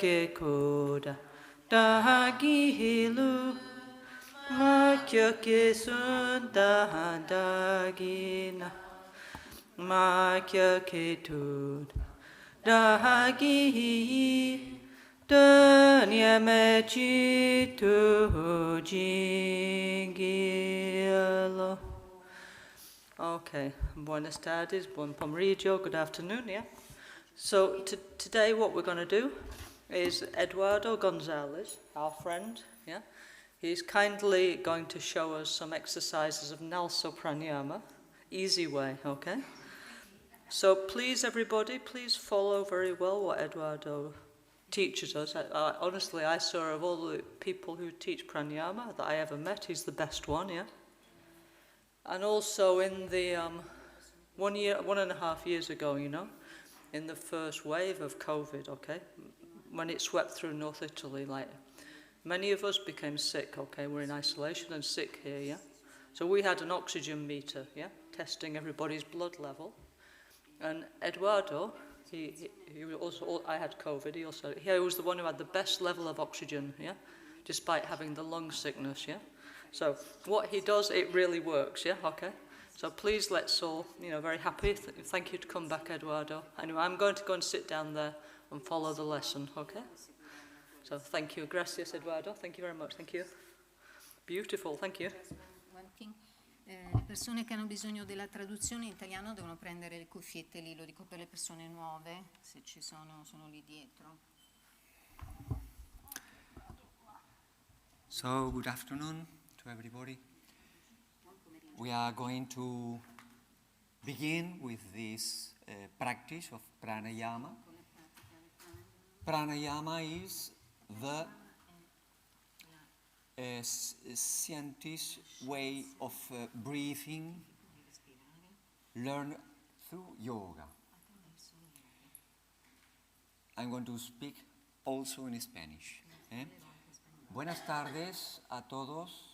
ke koda dagi hilu makya ke sunda dagina makya ke tud dagi dunya mechi tu jingilo. Okay, buenas tardes, buen pomeriggio, good afternoon, yeah? So today what we're going to do is Eduardo Gonzalez, our friend, yeah? He's kindly going to show us some exercises of NgalSo Pranayama, easy way, okay? So please everybody, please follow very well what Eduardo teaches us. Honestly, I saw of all the people who teach pranayama that I ever met, he's the best one, yeah? And also in the 1.5 years ago, you know, in the first wave of COVID, okay, when it swept through North Italy, like, many of us became sick, okay, we're in isolation and sick here, yeah? So we had an oxygen meter, yeah, testing everybody's blood level. And Eduardo, he also, I had COVID, he was the one who had the best level of oxygen, yeah, despite having the lung sickness, yeah. So what he does, it really works, yeah, okay. So please let's all, you know, very happy. Thank you to come back, Eduardo. Anyway, I'm going to go and sit down there and follow the lesson, okay. So thank you, gracias, Eduardo. Thank you very much. Thank you. Beautiful. Thank you. One thing. Le persone che hanno bisogno della traduzione in italiano devono prendere le cuffiette lì, lo dico per le persone nuove, se ci sono lì dietro. So, good afternoon to everybody. We are going to begin with this practice of pranayama. Pranayama is the scientist way of breathing learned through yoga. I'm going to speak also in Spanish. Buenas tardes a todos.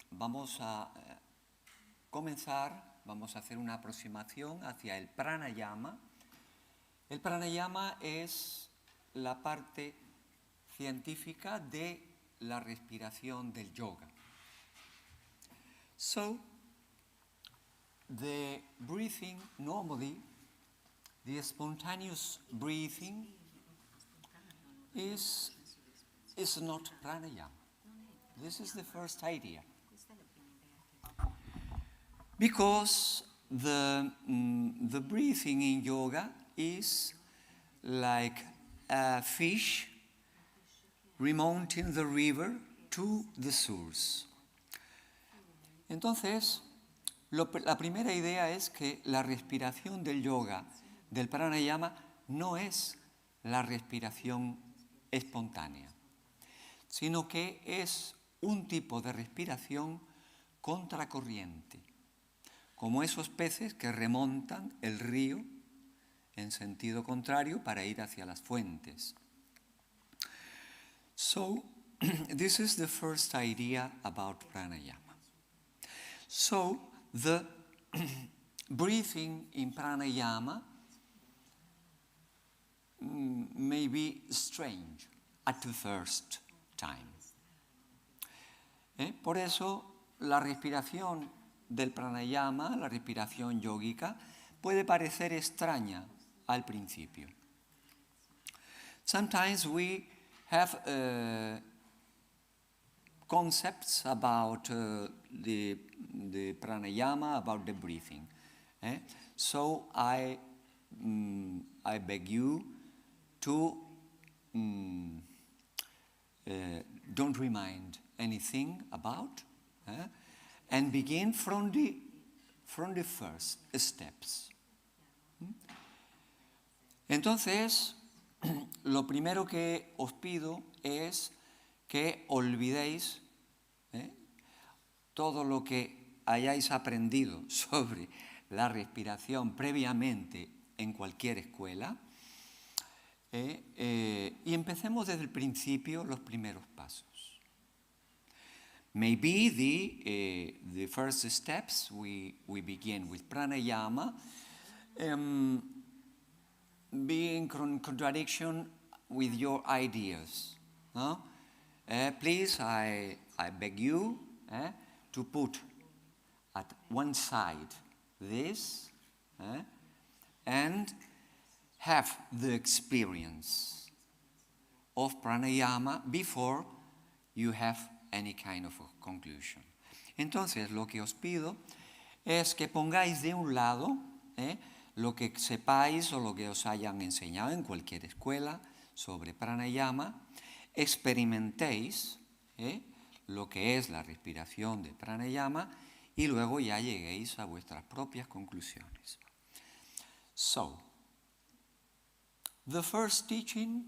Vamos a comenzar, vamos a hacer una aproximación hacia el pranayama. El pranayama es la parte científica de la respiración del yoga. So, the breathing normally, the spontaneous breathing is not pranayama. This is the first idea. Because the breathing in yoga is like a fish remounting the river to the source. Entonces, la primera idea es que la respiración del yoga, del pranayama, no es la respiración espontánea, sino que es un tipo de respiración contracorriente, como esos peces que remontan el río en sentido contrario para ir hacia las fuentes. So, this is the first idea about pranayama. So, the breathing in pranayama may be strange at the first time. Por eso, la respiración del pranayama, la respiración yógica, puede parecer extraña al principio. Sometimes we have concepts about the pranayama, about the breathing. So I beg you to don't remind anything about and begin from the first steps. Entonces, lo primero que os pido es que olvidéis todo lo que hayáis aprendido sobre la respiración previamente en cualquier escuela y empecemos desde el principio los primeros pasos. Maybe the first steps we begin with pranayama. be in contradiction with your ideas. No? Please, I beg you to put at one side this and have the experience of pranayama before you have any kind of a conclusion. Entonces, lo que os pido es que pongáis de un lado lo que sepáis o lo que os hayan enseñado en cualquier escuela sobre pranayama, experimentéis lo que es la respiración de pranayama y luego ya lleguéis a vuestras propias conclusiones. So, the first teaching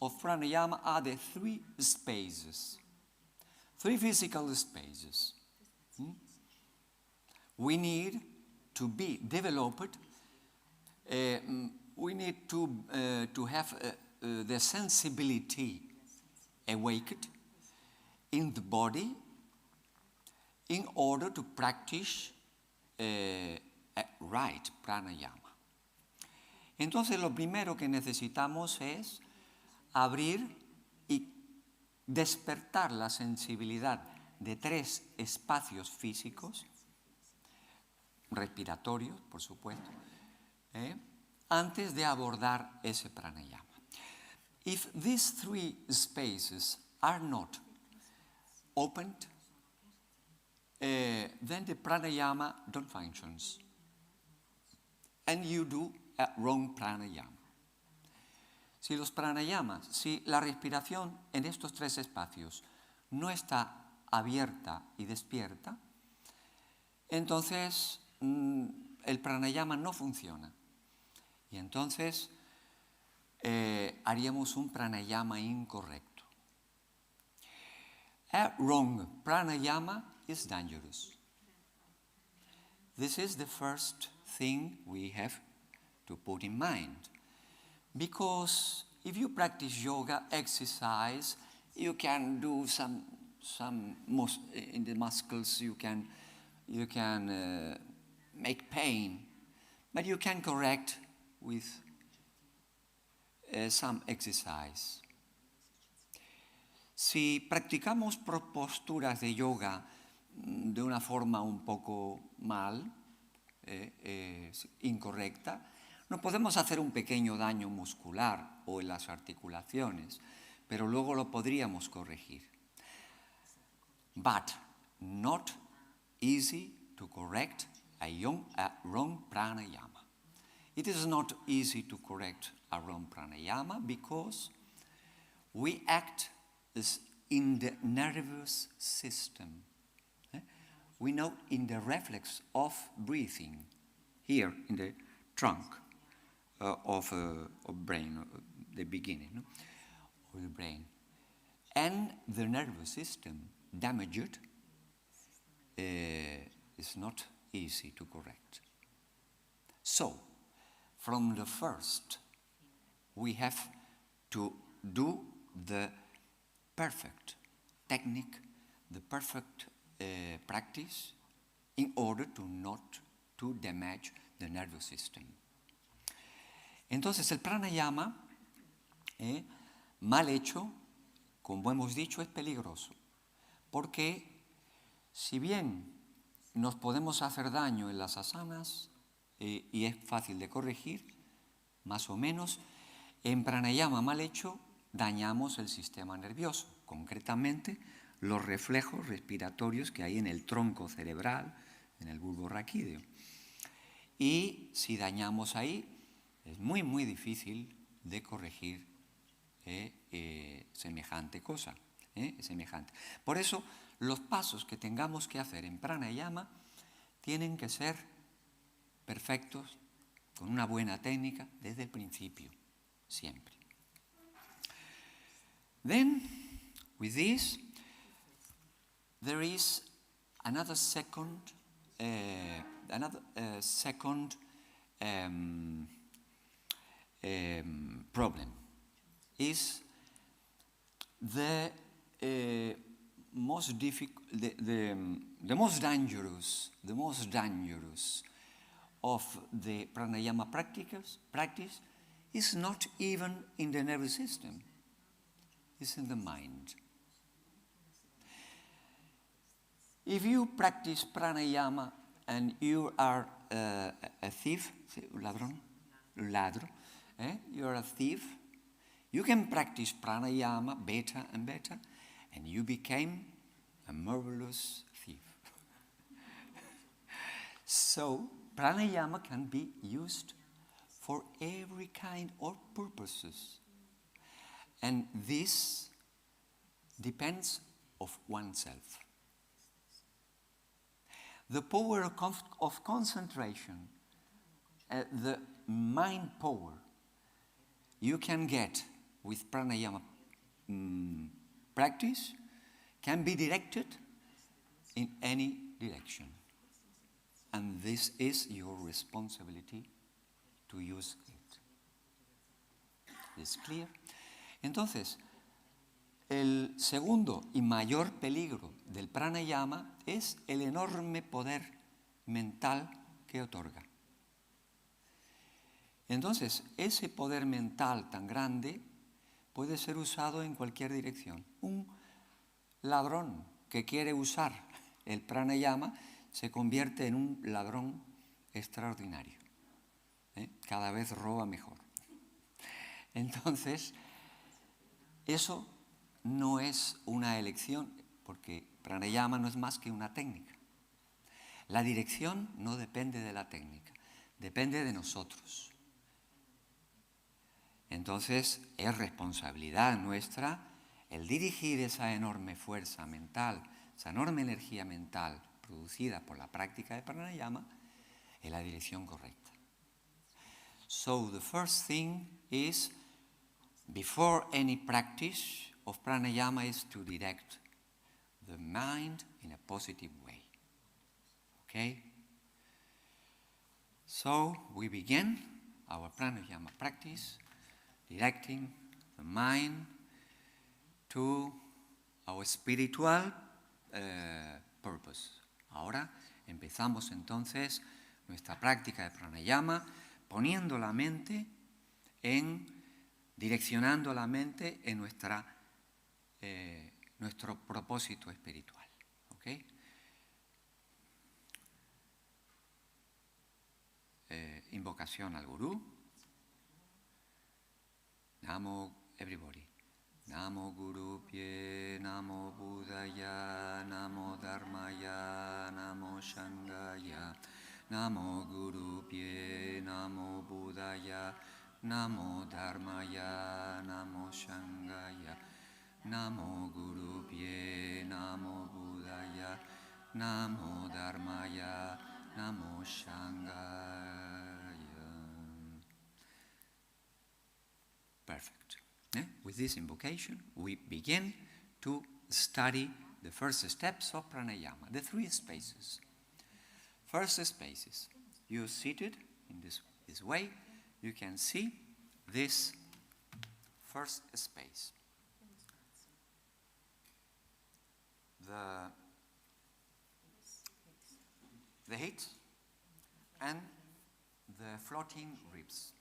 of pranayama are the three spaces, three physical spaces. We need to be developed. We need to have the sensibility awakened in the body in order to practice right pranayama. Entonces lo primero que necesitamos es abrir y despertar la sensibilidad de tres espacios físicos, respiratorios, por supuesto, antes de abordar ese pranayama. If these three spaces are not opened, then the pranayama don't functions, and you do a wrong pranayama. Si la respiración en estos tres espacios no está abierta y despierta, entonces el pranayama no funciona. Y entonces haríamos un pranayama incorrecto. A wrong pranayama is dangerous. This is the first thing we have to put in mind. Because if you practice yoga, exercise, you can do some in the muscles, you can make pain, but you can correct with some exercise. Si practicamos posturas de yoga de una forma un poco incorrecta, nos podemos hacer un pequeño daño muscular o en las articulaciones, pero luego lo podríamos corregir. But not easy to correct a wrong pranayama. It is not easy to correct a wrong pranayama because we act in the nervous system. We know in the reflex of breathing, here in the trunk of brain, the beginning of the brain. And the nervous system damaged is not easy to correct. So, from the first, we have to do the perfect technique, the perfect practice in order to not to damage the nervous system. Entonces el pranayama mal hecho, como hemos dicho, es peligroso, porque si bien nos podemos hacer daño en las asanas y es fácil de corregir, más o menos, en pranayama mal hecho dañamos el sistema nervioso, concretamente los reflejos respiratorios que hay en el tronco cerebral, en el bulbo raquídeo. Y si dañamos ahí, es muy, muy difícil de corregir semejante cosa. Semejante. Por eso, los pasos que tengamos que hacer en pranayama tienen que ser perfectos, con una buena técnica, desde el principio, siempre. Then, with this, there is another second problem. Is the most dangerous of the pranayama practice is not even in the nervous system, it's in the mind. If you practice pranayama and you are a thief, ladro, you are a thief, you can practice pranayama better and better, and you became a marvelous thief. So, pranayama can be used for every kind of purposes. And this depends of oneself. The power of concentration, the mind power you can get with pranayama practice can be directed in any direction. And this is your responsibility to use it. ¿Es clear? Entonces, el segundo y mayor peligro del pranayama es el enorme poder mental que otorga. Entonces, ese poder mental tan grande puede ser usado en cualquier dirección. Un ladrón que quiere usar el pranayama se convierte en un ladrón extraordinario. Cada vez roba mejor. Entonces, eso no es una elección, porque pranayama no es más que una técnica. La dirección no depende de la técnica, depende de nosotros. Entonces, es responsabilidad nuestra el dirigir esa enorme fuerza mental, esa enorme energía mental producida por la práctica de pranayama en la dirección correcta. So, the first thing is, before any practice of pranayama, is to direct the mind in a positive way. Okay? So, we begin our pranayama practice, directing the mind to our spiritual purpose. Ahora empezamos entonces nuestra práctica de pranayama poniendo la mente direccionando la mente en nuestro propósito espiritual. ¿Okay? Invocación al gurú. Namo, everybody. Namo Guru Pye, Namo Buddhaya, Namo Dharmaya, Namo Shangaya, Namo Guru Pye, Namo Buddhaya, Namo Dharmaya, Namo Shangaya, Namo Guru Pye, Namo Buddhaya, Namo Dharmaya, Namo Shangaya. Perfect. With this invocation, we begin to study the first steps of pranayama, the 3 spaces. First spaces, you're seated in this way, you can see this first space. The heat and the floating ribs.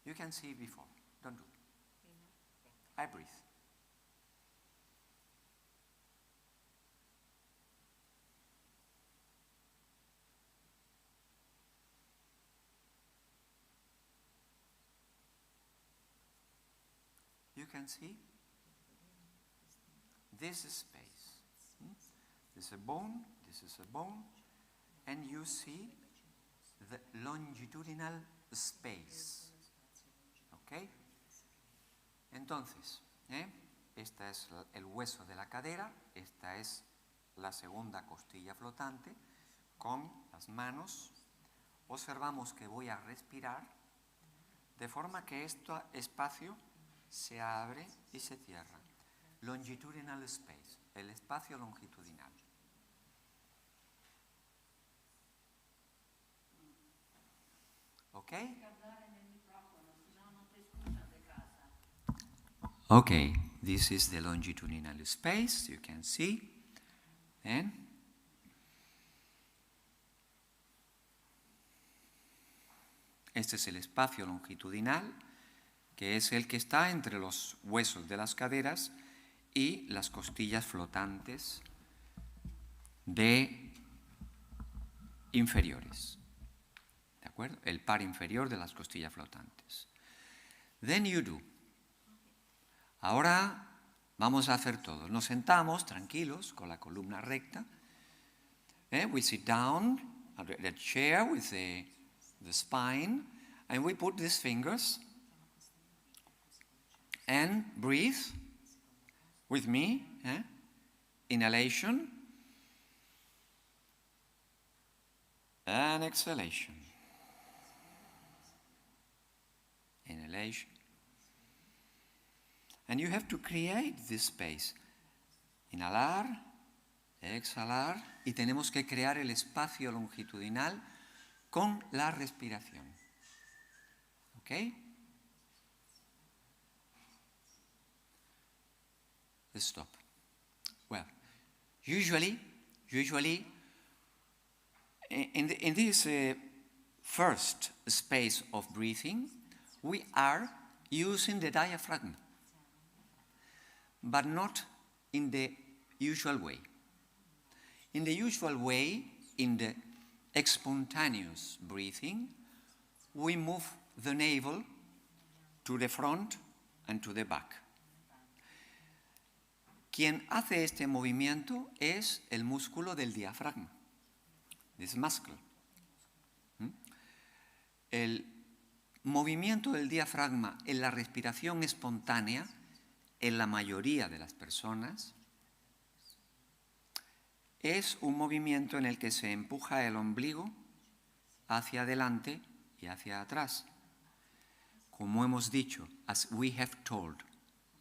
You can see before, don't do. I breathe. You can see this space. This is a bone, this is a bone, and you see the longitudinal space. Okay? Entonces, este es el hueso de la cadera, esta es la segunda costilla flotante, con las manos observamos que voy a respirar, de forma que este espacio se abre y se cierra. Longitudinal space, el espacio longitudinal. ¿Ok? Okay, this is the longitudinal space, you can see. And Este es el espacio longitudinal, que es el que está entre los huesos de las caderas y las costillas flotantes inferiores. ¿De acuerdo? El par inferior de las costillas flotantes. Then you do. Ahora vamos a hacer todo. Nos sentamos tranquilos con la columna recta. We sit down at the chair with the spine, and we put these fingers and breathe with me. Inhalation and exhalation. Inhalation. And you have to create this space. Inhalar, exhalar, y tenemos que crear el espacio longitudinal con la respiración. ¿Ok? Let's stop. Well, usually, in this first space of breathing, we are using the diaphragm, but not in the usual way. In the usual way, in the spontaneous breathing, we move the navel to the front and to the back. Quien hace este movimiento es el músculo del diafragma, this muscle. El movimiento del diafragma en la respiración espontánea, en la mayoría de las personas, es un movimiento en el que se empuja el ombligo hacia adelante y hacia atrás. Como hemos dicho, as we have told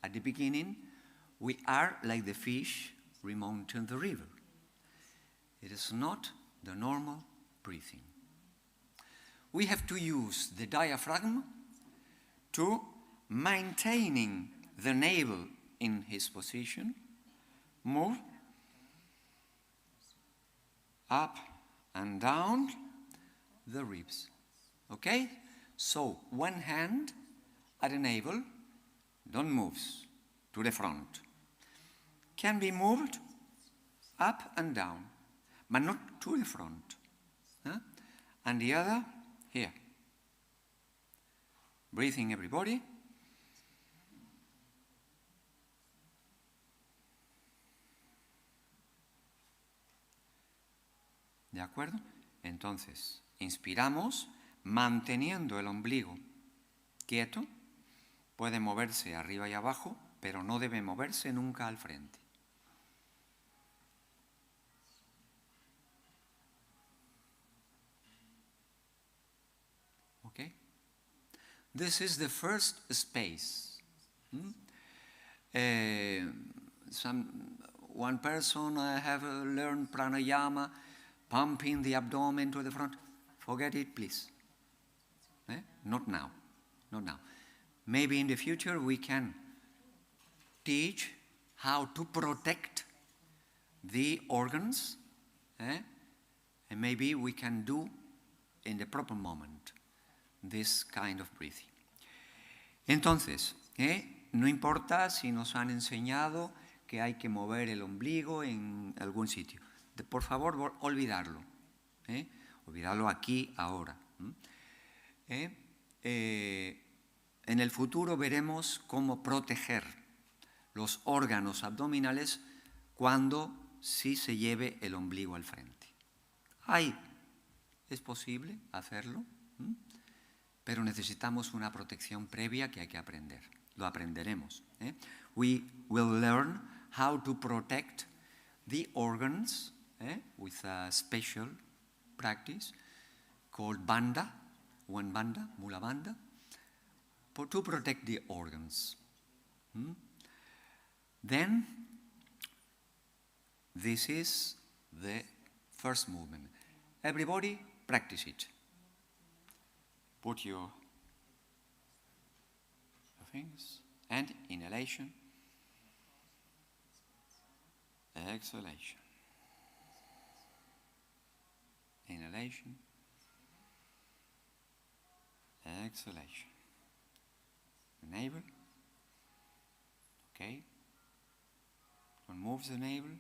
at the beginning, we are like the fish remounting the river. It is not the normal breathing. We have to use the diaphragm to maintaining the navel in his position, move up and down the ribs. Okay? So, one hand at the navel, don't move to the front. Can be moved up and down, but not to the front. And the other, here. Breathing, everybody. ¿De acuerdo? Entonces, inspiramos manteniendo el ombligo quieto. Puede moverse arriba y abajo, pero no debe moverse nunca al frente. Okay? This is the first space. One person have learned pranayama, pumping the abdomen to the front. Forget it, please. Not now. Not now. Maybe in the future we can teach how to protect the organs, and maybe we can do in the proper moment this kind of breathing. Entonces, no importa si nos han enseñado que hay que mover el ombligo en algún sitio. Por favor, olvidarlo. Olvidarlo aquí, ahora. En el futuro veremos cómo proteger los órganos abdominales cuando sí se lleve el ombligo al frente. Es posible hacerlo, pero necesitamos una protección previa que hay que aprender. Lo aprenderemos. We will learn how to protect the organs with a special practice called bandha, one bandha, mula bandha, to protect the organs. Then, this is the first movement. Everybody practice it. Put your things and inhalation, exhalation, inhalation, exhalation. The navel. Okay. Don't move the navel.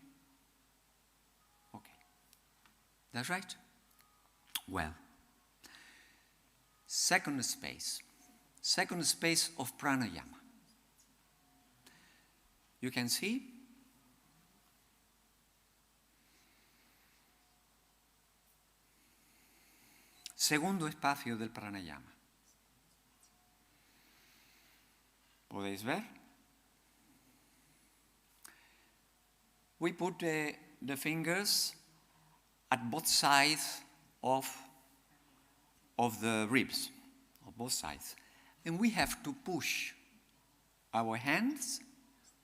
Okay. That's right? Well. Second space of pranayama. You can see segundo espacio del pranayama. ¿Podéis ver? We put the fingers at both sides of the ribs, of both sides. And we have to push our hands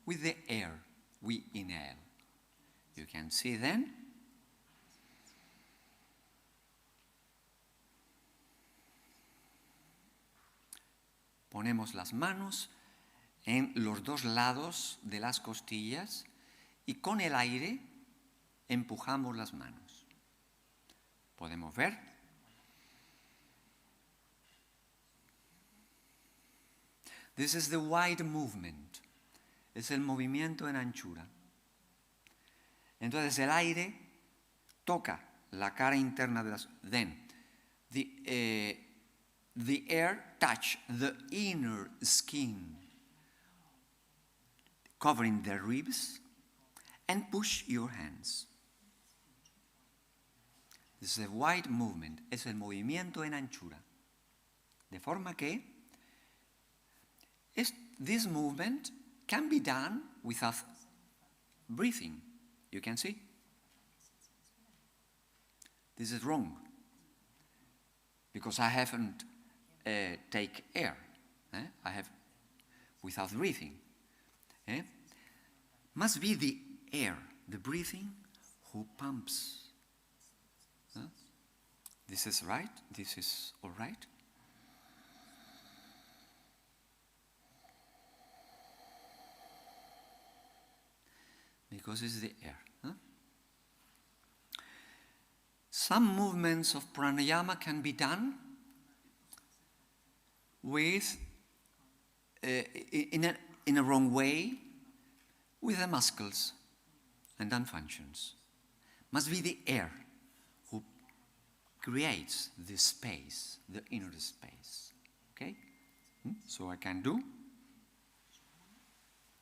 with the air. We inhale. You can see then. Ponemos las manos en los dos lados de las costillas y con el aire empujamos las manos. ¿Podemos ver? This is the wide movement. Es el movimiento en anchura. Entonces el aire toca la cara interna de las... Then the air touch the inner skin, covering the ribs, and push your hands. This is a wide movement. Es el movimiento en anchura. De forma que this movement can be done without breathing. You can see. This is wrong. Because I haven't take air. I have without breathing. Must be the air, the breathing, who pumps. This is right. This is all right. Because it's the air. Some movements of pranayama can be done with in a wrong way with the muscles and then functions. Must be the air who creates the space, the inner space. Okay? So I can do.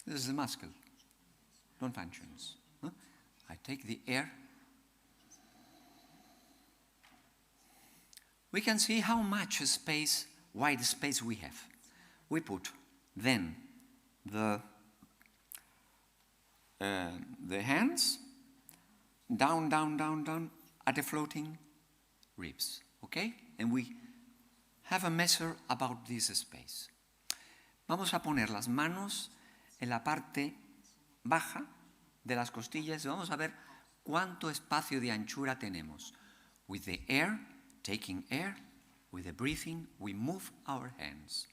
This is the muscle, non functions. I take the air. We can see how much space, wide space we have. We put then the hands down, down, down, down at the floating ribs, okay? And we have a measure about this space. Vamos a poner las manos en la parte baja de las costillas y vamos a ver cuánto espacio de anchura tenemos. With the air, taking air, with the breathing, we move our hands.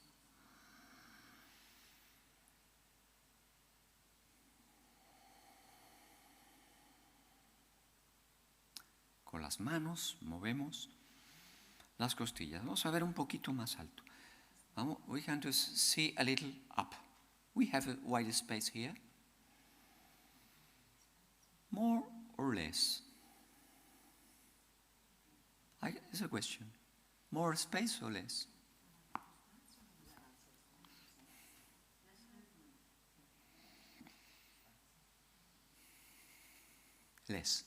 Con las manos movemos las costillas. Vamos a ver un poquito más alto. We can just see a little up. We have a wide space here. More or less? It's a question. More space or less? Less.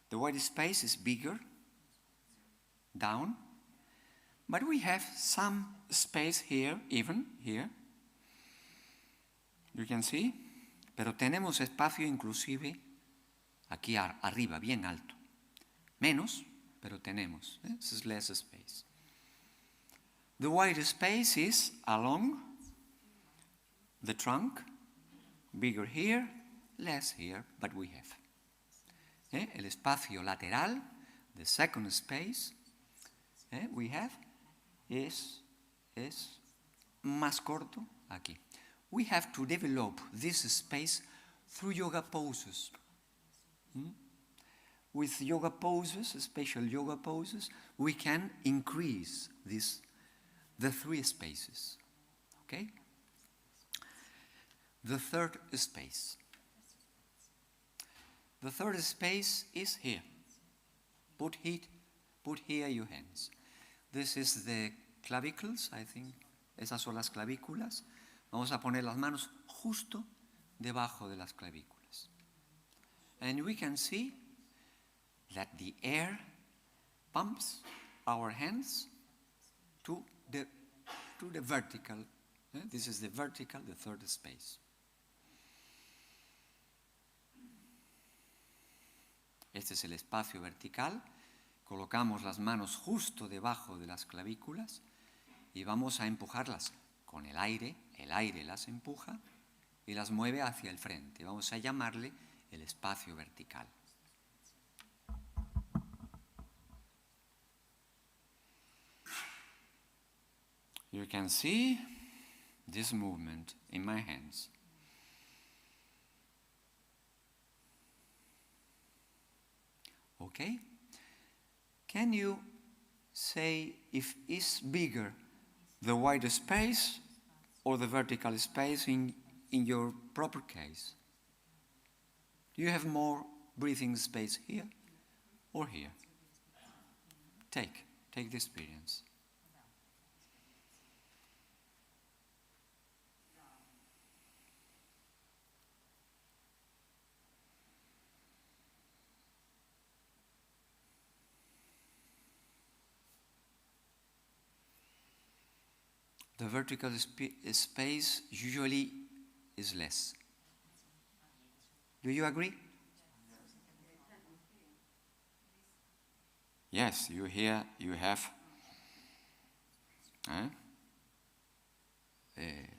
The wide space is bigger, down, but we have some space here, even here. You can see, pero tenemos espacio inclusive aquí arriba, bien alto. Menos, pero tenemos. This is less space. The wide space is along the trunk, bigger here, less here, but we have. El espacio lateral, the second space, we have, es más corto aquí. We have to develop this space through yoga poses. with yoga poses, special yoga poses, we can increase the 3 spaces. Okay? The third space. The third space is here. Put here your hands. This is the clavicles, I think. Esas son las clavículas. Vamos a poner las manos justo debajo de las clavículas. And we can see that the air pumps our hands to the vertical. This is the vertical, the third space. Este es el espacio vertical. Colocamos las manos justo debajo de las clavículas y vamos a empujarlas con el aire las empuja y las mueve hacia el frente. Vamos a llamarle el espacio vertical. You can see this movement in my hands. Okay? Can you say if it's bigger the wide space or the vertical space in your proper case? Do you have more breathing space here or here? Take the experience. The vertical space usually is less. Do you agree? Yes, you have.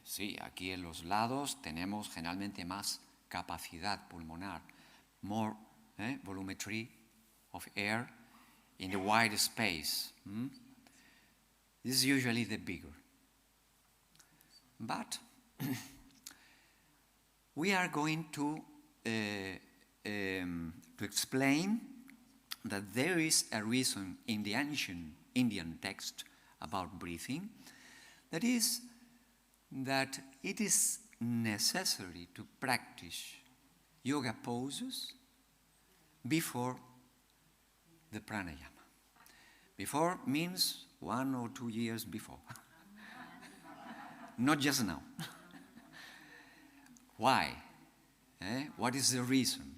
Sí, aquí en los lados tenemos generalmente más capacidad pulmonar, more volumetry of air in the wide space. This is usually the bigger. But we are going to explain that there is a reason in the ancient Indian text about breathing, that is that it is necessary to practice yoga poses before the pranayama. Before means 1 or 2 years before. Not just now. Why? What is the reason?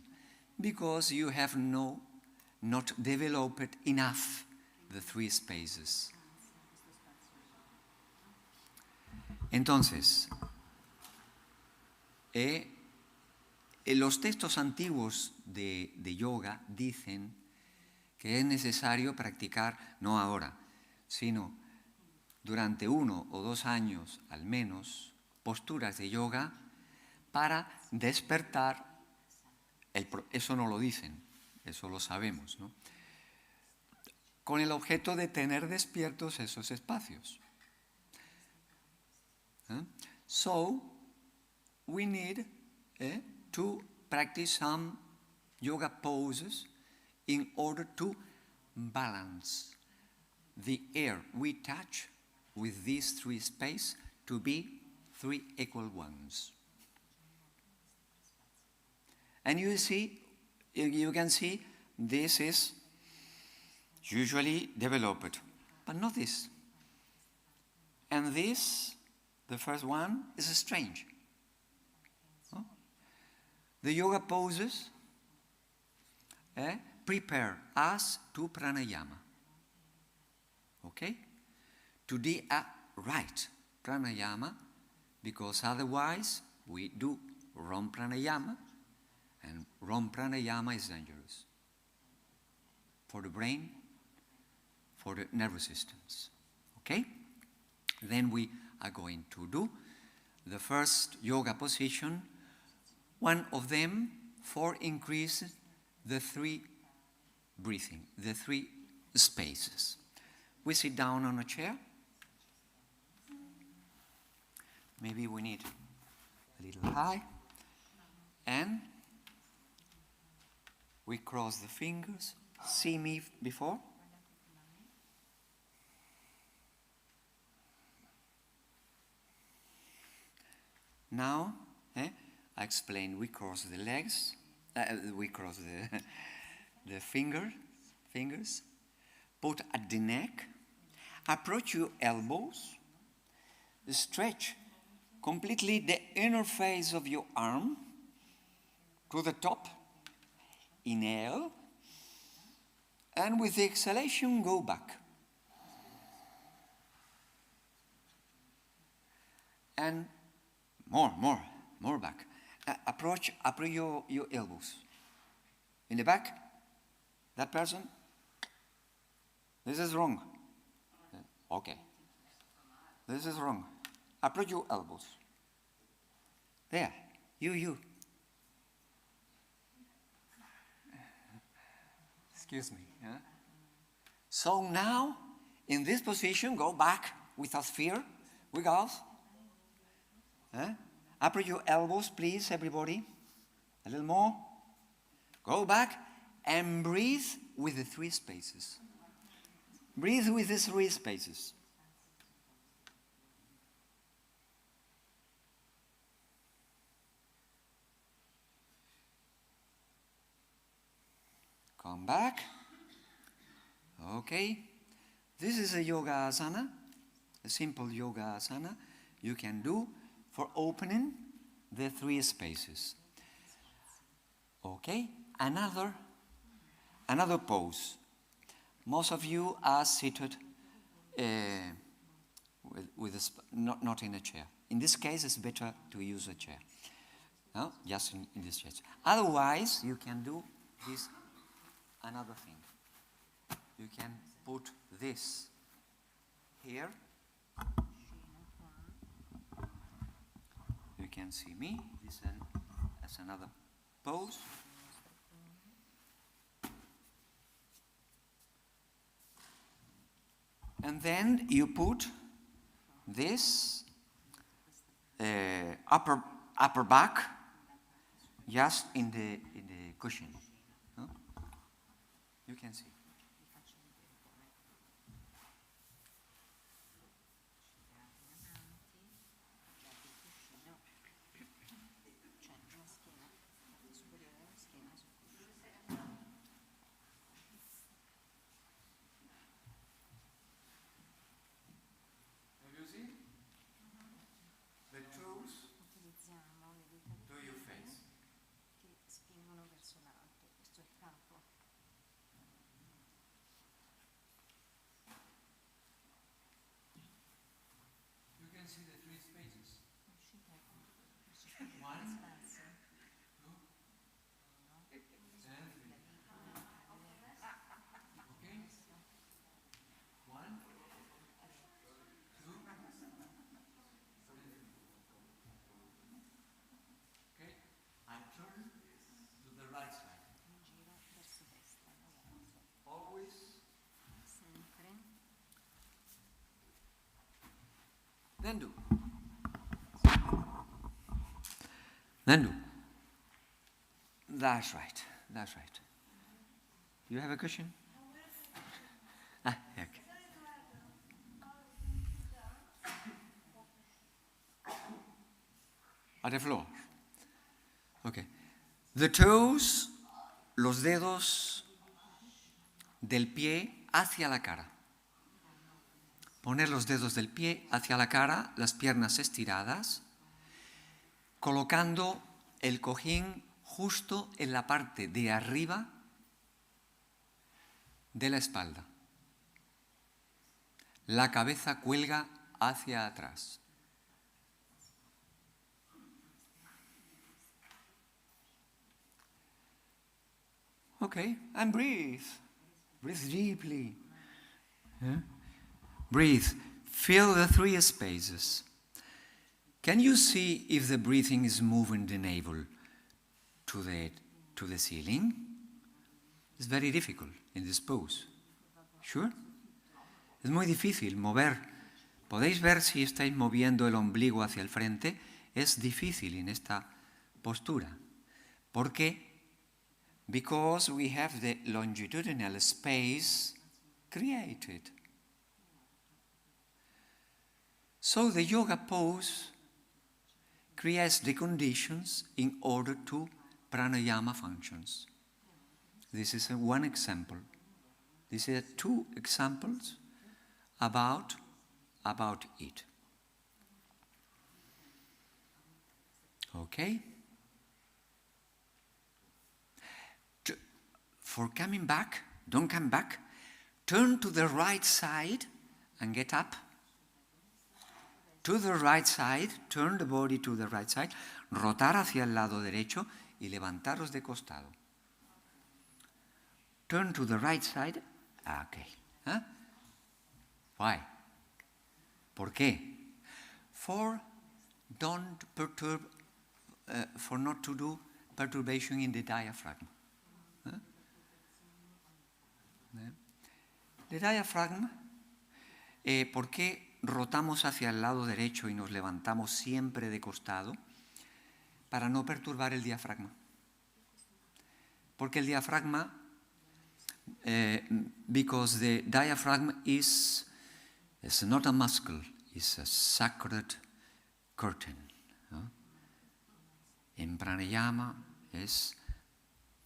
Because you have not developed enough the 3 spaces. Entonces, los textos antiguos de yoga dicen que es necesario practicar, no ahora, sino durante 1 o 2 años al menos, posturas de yoga para despertar, eso no lo dicen, eso lo sabemos, ¿no? Con el objeto de tener despiertos esos espacios. So, we need to practice some yoga poses in order to balance the air we touch with these 3 spaces to be 3 equal ones. And you can see this is usually developed, but not this. And this, the first one, is strange. Huh? The yoga poses prepare us to pranayama. Okay? To do a right pranayama, because otherwise we do wrong pranayama, and wrong pranayama is dangerous for the brain, for the nervous systems. Okay? Then we are going to do the first yoga position, one of them for increase the 3 breathing, the 3 spaces. We sit down on a chair. Maybe we need a little high. And We cross the fingers. See me before? Now, I explain. We cross the legs. We cross the fingers. Put at the neck. Approach your elbows. Stretch completely the inner face of your arm to the top. Inhale. And with the exhalation, go back. And more back. Approach your elbows. In the back, that person, this is wrong. Okay. This is wrong. Approach your elbows. There, you. Excuse me. Huh? So now, in this position, go back without fear. We go. Approach your elbows, please, everybody. A little more. Go back and breathe with the 3 spaces. Breathe with the 3 spaces. Come back. Okay. This is a yoga asana, a simple yoga asana you can do for opening the 3 spaces. Okay. Another pose. Most of you are seated not in a chair. In this case, it's better to use a chair. No? Just in this chair. Otherwise, you can do this. Another thing, you can put this here. You can see me. This as another pose. And then you put this upper back just in the cushion. You can see. Have you seen? The toes to your face. Che spingono verso l'alto, questo è il capo. You can see the 3 spaces. One. And 3. Okay. 1, 2. Okay. I turn to the right side. Giro verso destra. Always. Sempre. Then do. That's right. You have a cushion? Okay. On the floor. Okay. The toes, los dedos del pie hacia la cara. Poner los dedos del pie hacia la cara, las piernas estiradas, colocando el cojín justo en la parte de arriba de la espalda. La cabeza cuelga hacia atrás. Okay, and breathe. Breathe deeply. Breathe. Fill the 3 spaces. Can you see if the breathing is moving the navel to the ceiling? It's very difficult in this pose. Sure? Es muy difícil mover. ¿Podéis ver si estáis moviendo el ombligo hacia el frente? Es difícil en esta postura, porque because we have the longitudinal space created. So the yoga pose creates the conditions in order to pranayama functions. This is one example. These are two examples about it. Okay? For coming back, don't come back. Turn to the right side and get up. To the right side, turn the body to the right side, rotar hacia el lado derecho y levantaros de costado. Turn to the right side. Okay. Huh? Why? ¿Por qué? For not to do perturbation in the diaphragm. Huh? The diaphragm, ¿por qué rotamos hacia el lado derecho y nos levantamos siempre de costado? Para no perturbar el diafragma. Porque el diafragma, because the diaphragm is not a muscle, it's a sacred curtain. ¿No? En pranayama es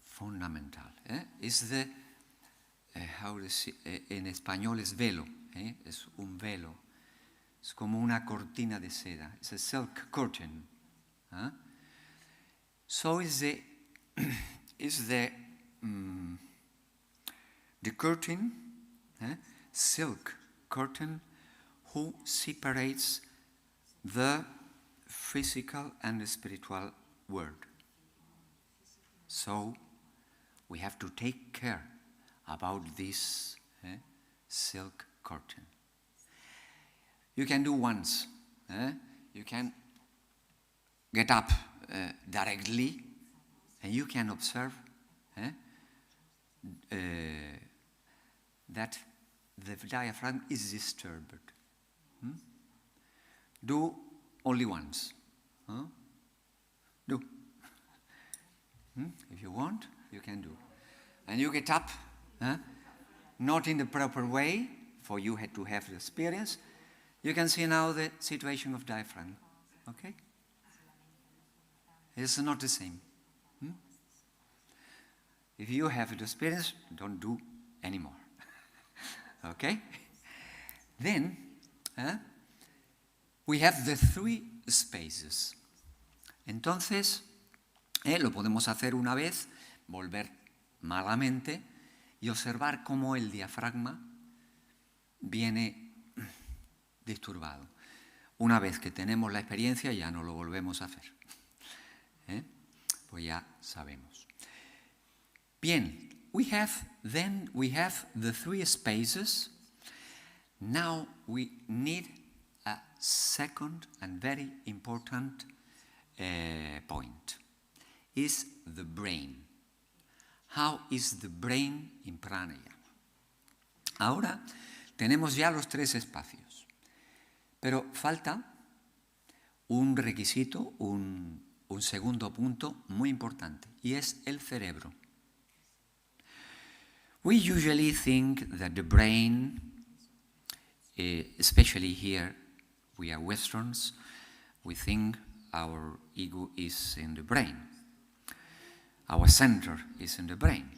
fundamental. Es the, en español es velo, es un velo. Es como una cortina de seda. It's a silk curtain. So is the curtain, silk curtain, who separates the physical and the spiritual world. So we have to take care about this silk curtain. You can do once. You can get up directly, and you can observe that the diaphragm is disturbed. Do only once. Do. If you want, you can do. And you get up, not in the proper way, for you had to have the experience. You can see now the situation of diaphragm. Okay? It's not the same. If you have the experience, don't do anymore. Okay? Then, we have the three spaces. Entonces, lo podemos hacer una vez, volver malamente y observar cómo el diafragma viene disturbado. Una vez que tenemos la experiencia, ya no lo volvemos a hacer. Pues ya sabemos. Bien, we have the three spaces. Now we need a second and very important point. Is the brain. How is the brain in pranayama? Ahora tenemos ya los tres espacios, pero falta un requisito, un segundo punto muy importante, y es el cerebro. We usually think that the brain, especially here, we are Westerns, we think our ego is in the brain. Our center is in the brain.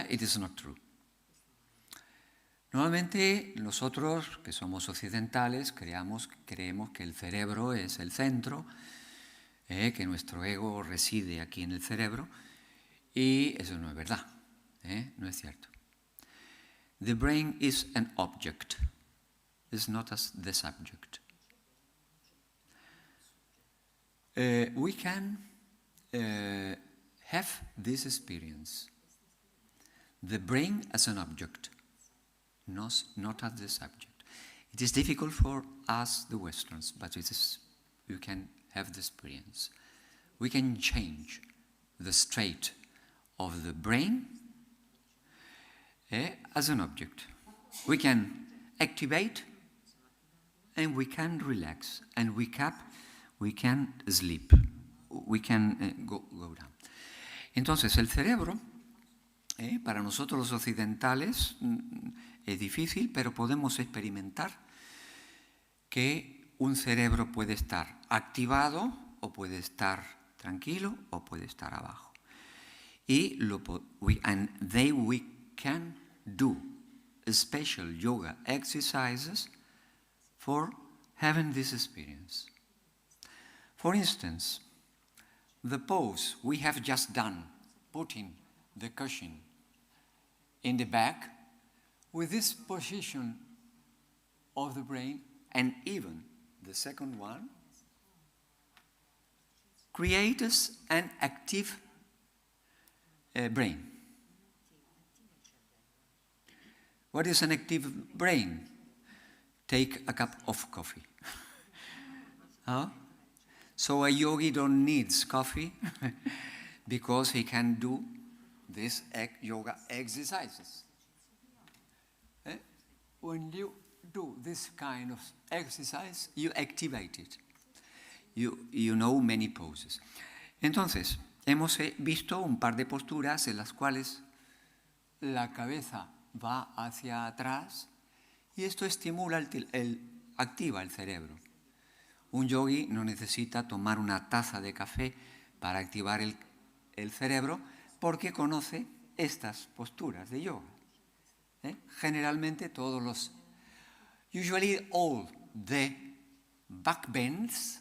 It is not true. Normalmente nosotros, que somos occidentales, creemos que el cerebro es el centro, que nuestro ego reside aquí en el cerebro, y eso no es verdad, no es cierto. The brain is an object, it's not the subject. We can have this experience. The brain as an object, not as the subject. It is difficult for us, the Westerns, but you can have the experience. We can change the state of the brain as an object. We can activate and we can relax and we can sleep. We can go down. Entonces, el cerebro, para nosotros los occidentales, es difícil, pero podemos experimentar que un cerebro puede estar activado o puede estar tranquilo o puede estar abajo. Y we can do special yoga exercises for having this experience. For instance, the pose we have just done, putting the cushion in the back, with this position of the brain, and even the second one, creates an active brain. What is an active brain? Take a cup of coffee. Huh? So a yogi don't need coffee because he can do these yoga exercises. When you do this kind of exercise, you activate it. You know many poses. Entonces, hemos visto un par de posturas en las cuales la cabeza va hacia atrás y esto estimula, activa el cerebro. Un yogi no necesita tomar una taza de café para activar el cerebro porque conoce estas posturas de yoga. Generalmente usually all the back bends,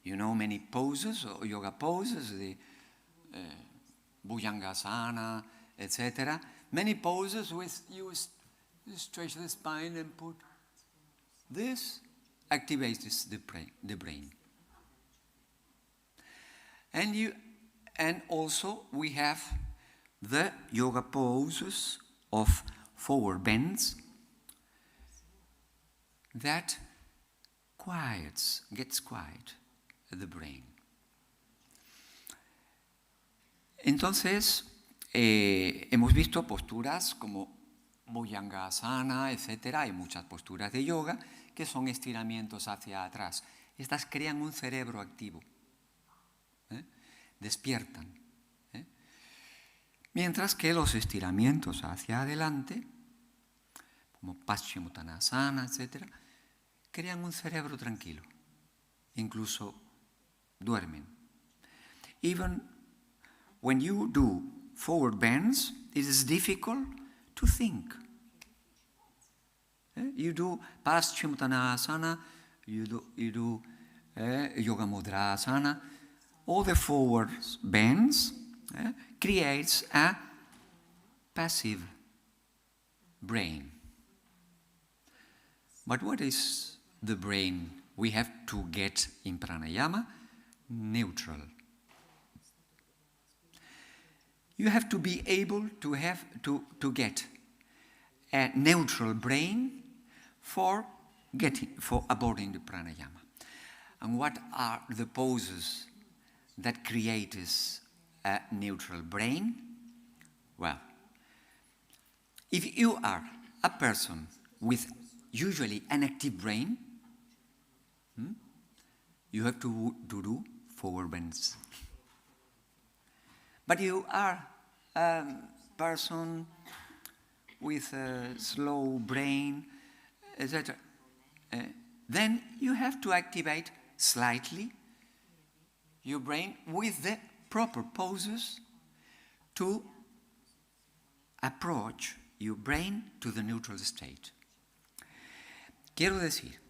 you know many poses, or yoga poses, the Bhujangasana, etc. Many poses with you stretch the spine and put this, activates the brain. And also we have the yoga poses of forward bends that gets quiet the brain. Entonces, hemos visto posturas como Bhujangasana, etc. Hay muchas posturas de yoga que son estiramientos hacia atrás. Estas crean un cerebro activo. Despiertan. Mientras que los estiramientos hacia adelante, como Paschimottanasana, etc., crean un cerebro tranquilo. Incluso duermen. Even when you do forward bends, it is difficult to think. You do Paschimottanasana, you do Yoga Mudrasana. All the forward bends creates a passive brain. But what is the brain we have to get in pranayama? Neutral. You have to be able to get a neutral brain for aborting the pranayama. And what are the poses that create a neutral brain? Well, if you are a person with usually an active brain, you have to do forward bends. But you are a person with a slow brain, etc. Then you have to activate slightly your brain with the proper poses to approach your brain to the neutral state. Quiero decir,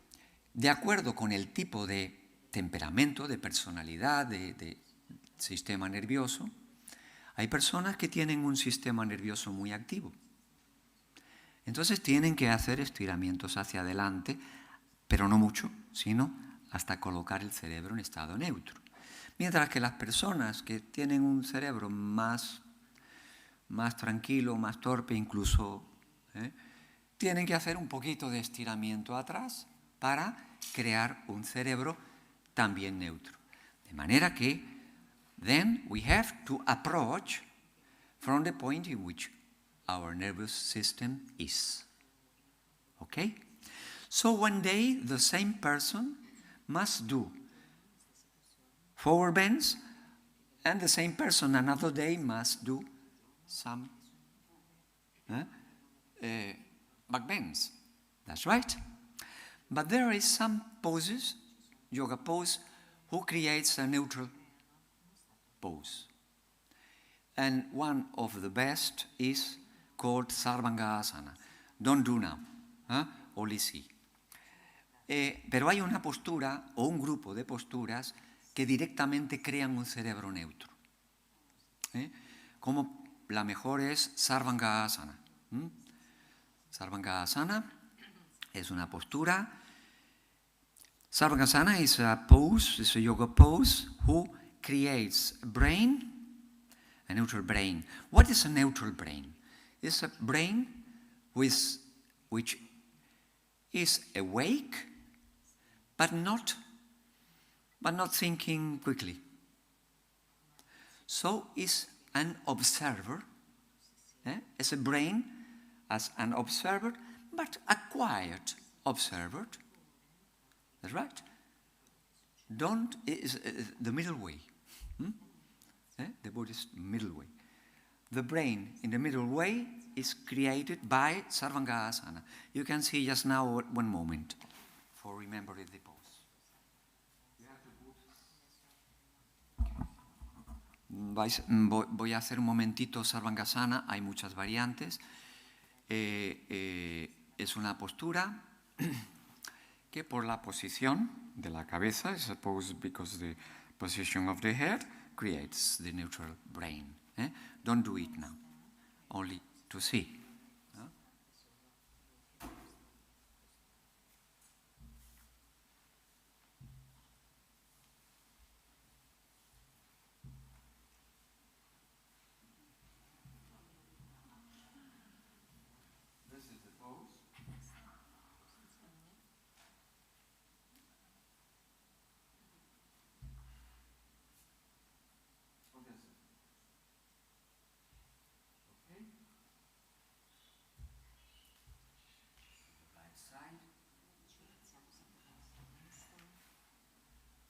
de acuerdo con el tipo de temperamento, de personalidad, de sistema nervioso, hay personas que tienen un sistema nervioso muy activo. Entonces tienen que hacer estiramientos hacia adelante, pero no mucho, sino hasta colocar el cerebro en estado neutro. Mientras que las personas que tienen un cerebro más tranquilo, más torpe, incluso, tienen que hacer un poquito de estiramiento atrás para crear un cerebro también neutro. De manera que, then we have to approach from the point in which our nervous system is. Okay? So one day the same person must do forward bends And the same person another day must do some back bends. That's right. But there is some poses, yoga pose, who creates a neutral pose. And one of the best is called Sarvangasana. Don't do now, only see. Pero hay una postura o un grupo de posturas que directamente crean un cerebro neutro. Como la mejor es Sarvangasana. Sarvangasana es una postura. Sarvangasana is a pose, is a yoga pose who creates a neutral brain. What is a neutral brain? It's a brain which is awake, but not thinking quickly. So is an observer. It's a brain as an observer, but a quiet observer. That's right. Is the middle way. The Buddhist middle way. The brain in the middle way is created by Sarvangasana. You can see just now one moment for remembering the pose. Voy a hacer un momentito Sarvangasana, hay muchas variantes. Es una postura que por la posición de la cabeza, I suppose because the position of the head creates the neutral brain. Don't do it now, only to see.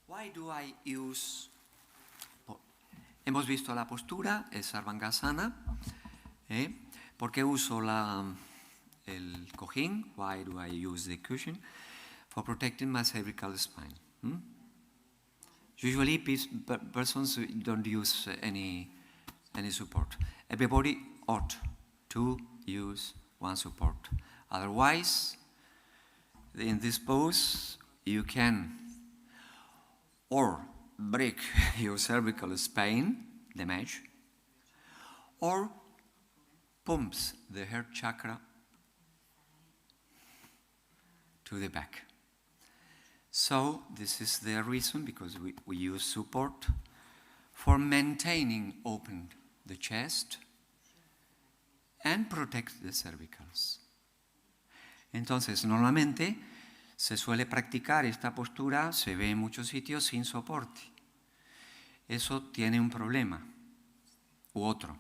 Why do I use... Hemos visto la postura, es Sarvangasana. ¿Por qué uso el cojín? Why do I use the cushion? For protecting my cervical spine. Usually persons don't use any support. Everybody ought to use one support. Otherwise, in this pose, you can or break your cervical spine, damage, or pumps the heart chakra to the back. So this is the reason, because we use support for maintaining open the chest and protect the cervicals. Entonces, normalmente se suele practicar esta postura, se ve en muchos sitios sin soporte. Eso tiene un problema u otro.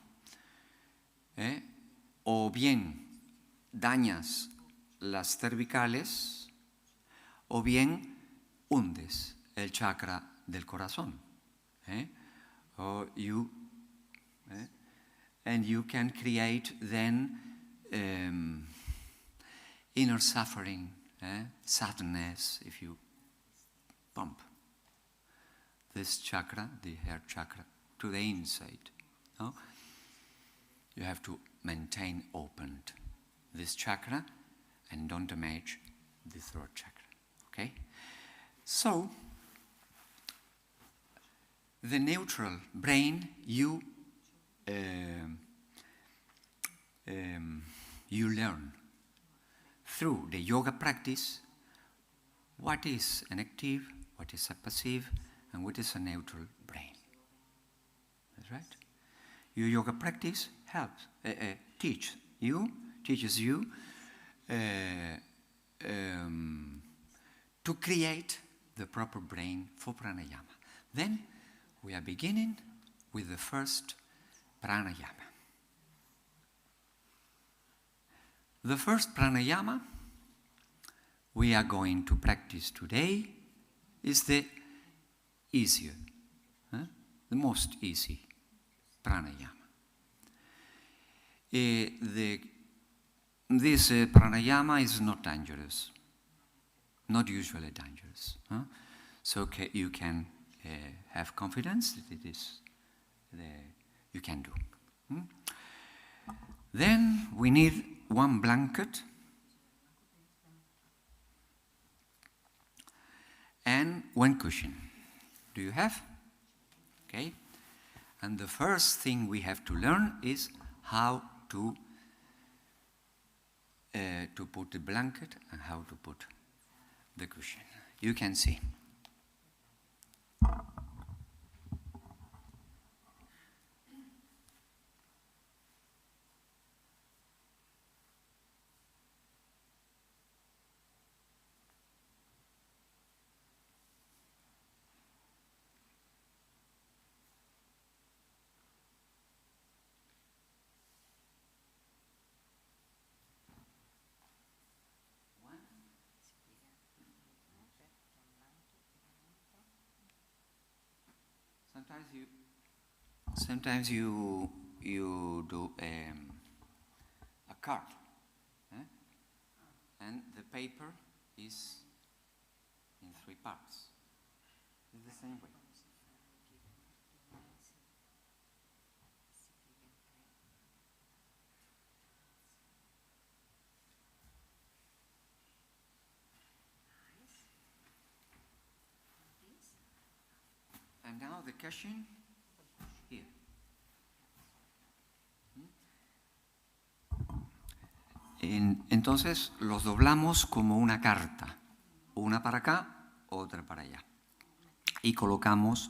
O bien dañas las cervicales o bien hundes el chakra del corazón. And you can create then inner suffering, sadness, if you pump this chakra, the heart chakra, to the inside. No? You have to maintain opened this chakra and don't damage the throat chakra. Okay? So, the neutral brain, you learn through the yoga practice what is an active, what is a passive, and what is a neutral brain. That's right. Your yoga practice helps, teaches you to create the proper brain for pranayama. Then we are beginning with the first pranayama. The first pranayama we are going to practice today is the easier. the most easy pranayama. This pranayama is not dangerous, not usually dangerous. Huh? So you can have confidence that it is you can do. Then we need one blanket and one cushion. Do you have? Okay. And the first thing we have to learn is how to put the blanket and how to put the cushion. You can see. Sometimes you do a card, and the paper is in 3 parts. It's the same way. And now the cushion here. Entonces los doblamos como una carta, una para acá, otra para allá. Y colocamos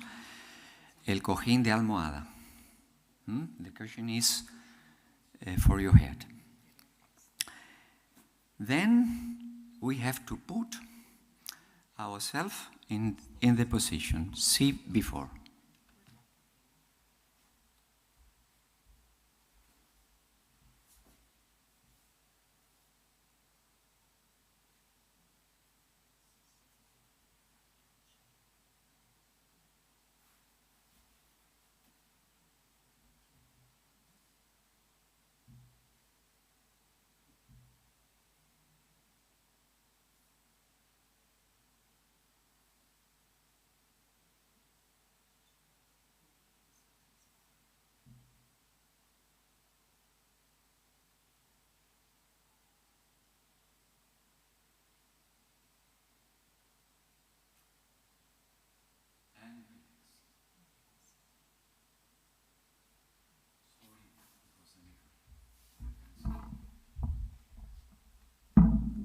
el cojín de almohada. The cushion is for your head. Then we have to put ourselves in the position. See before.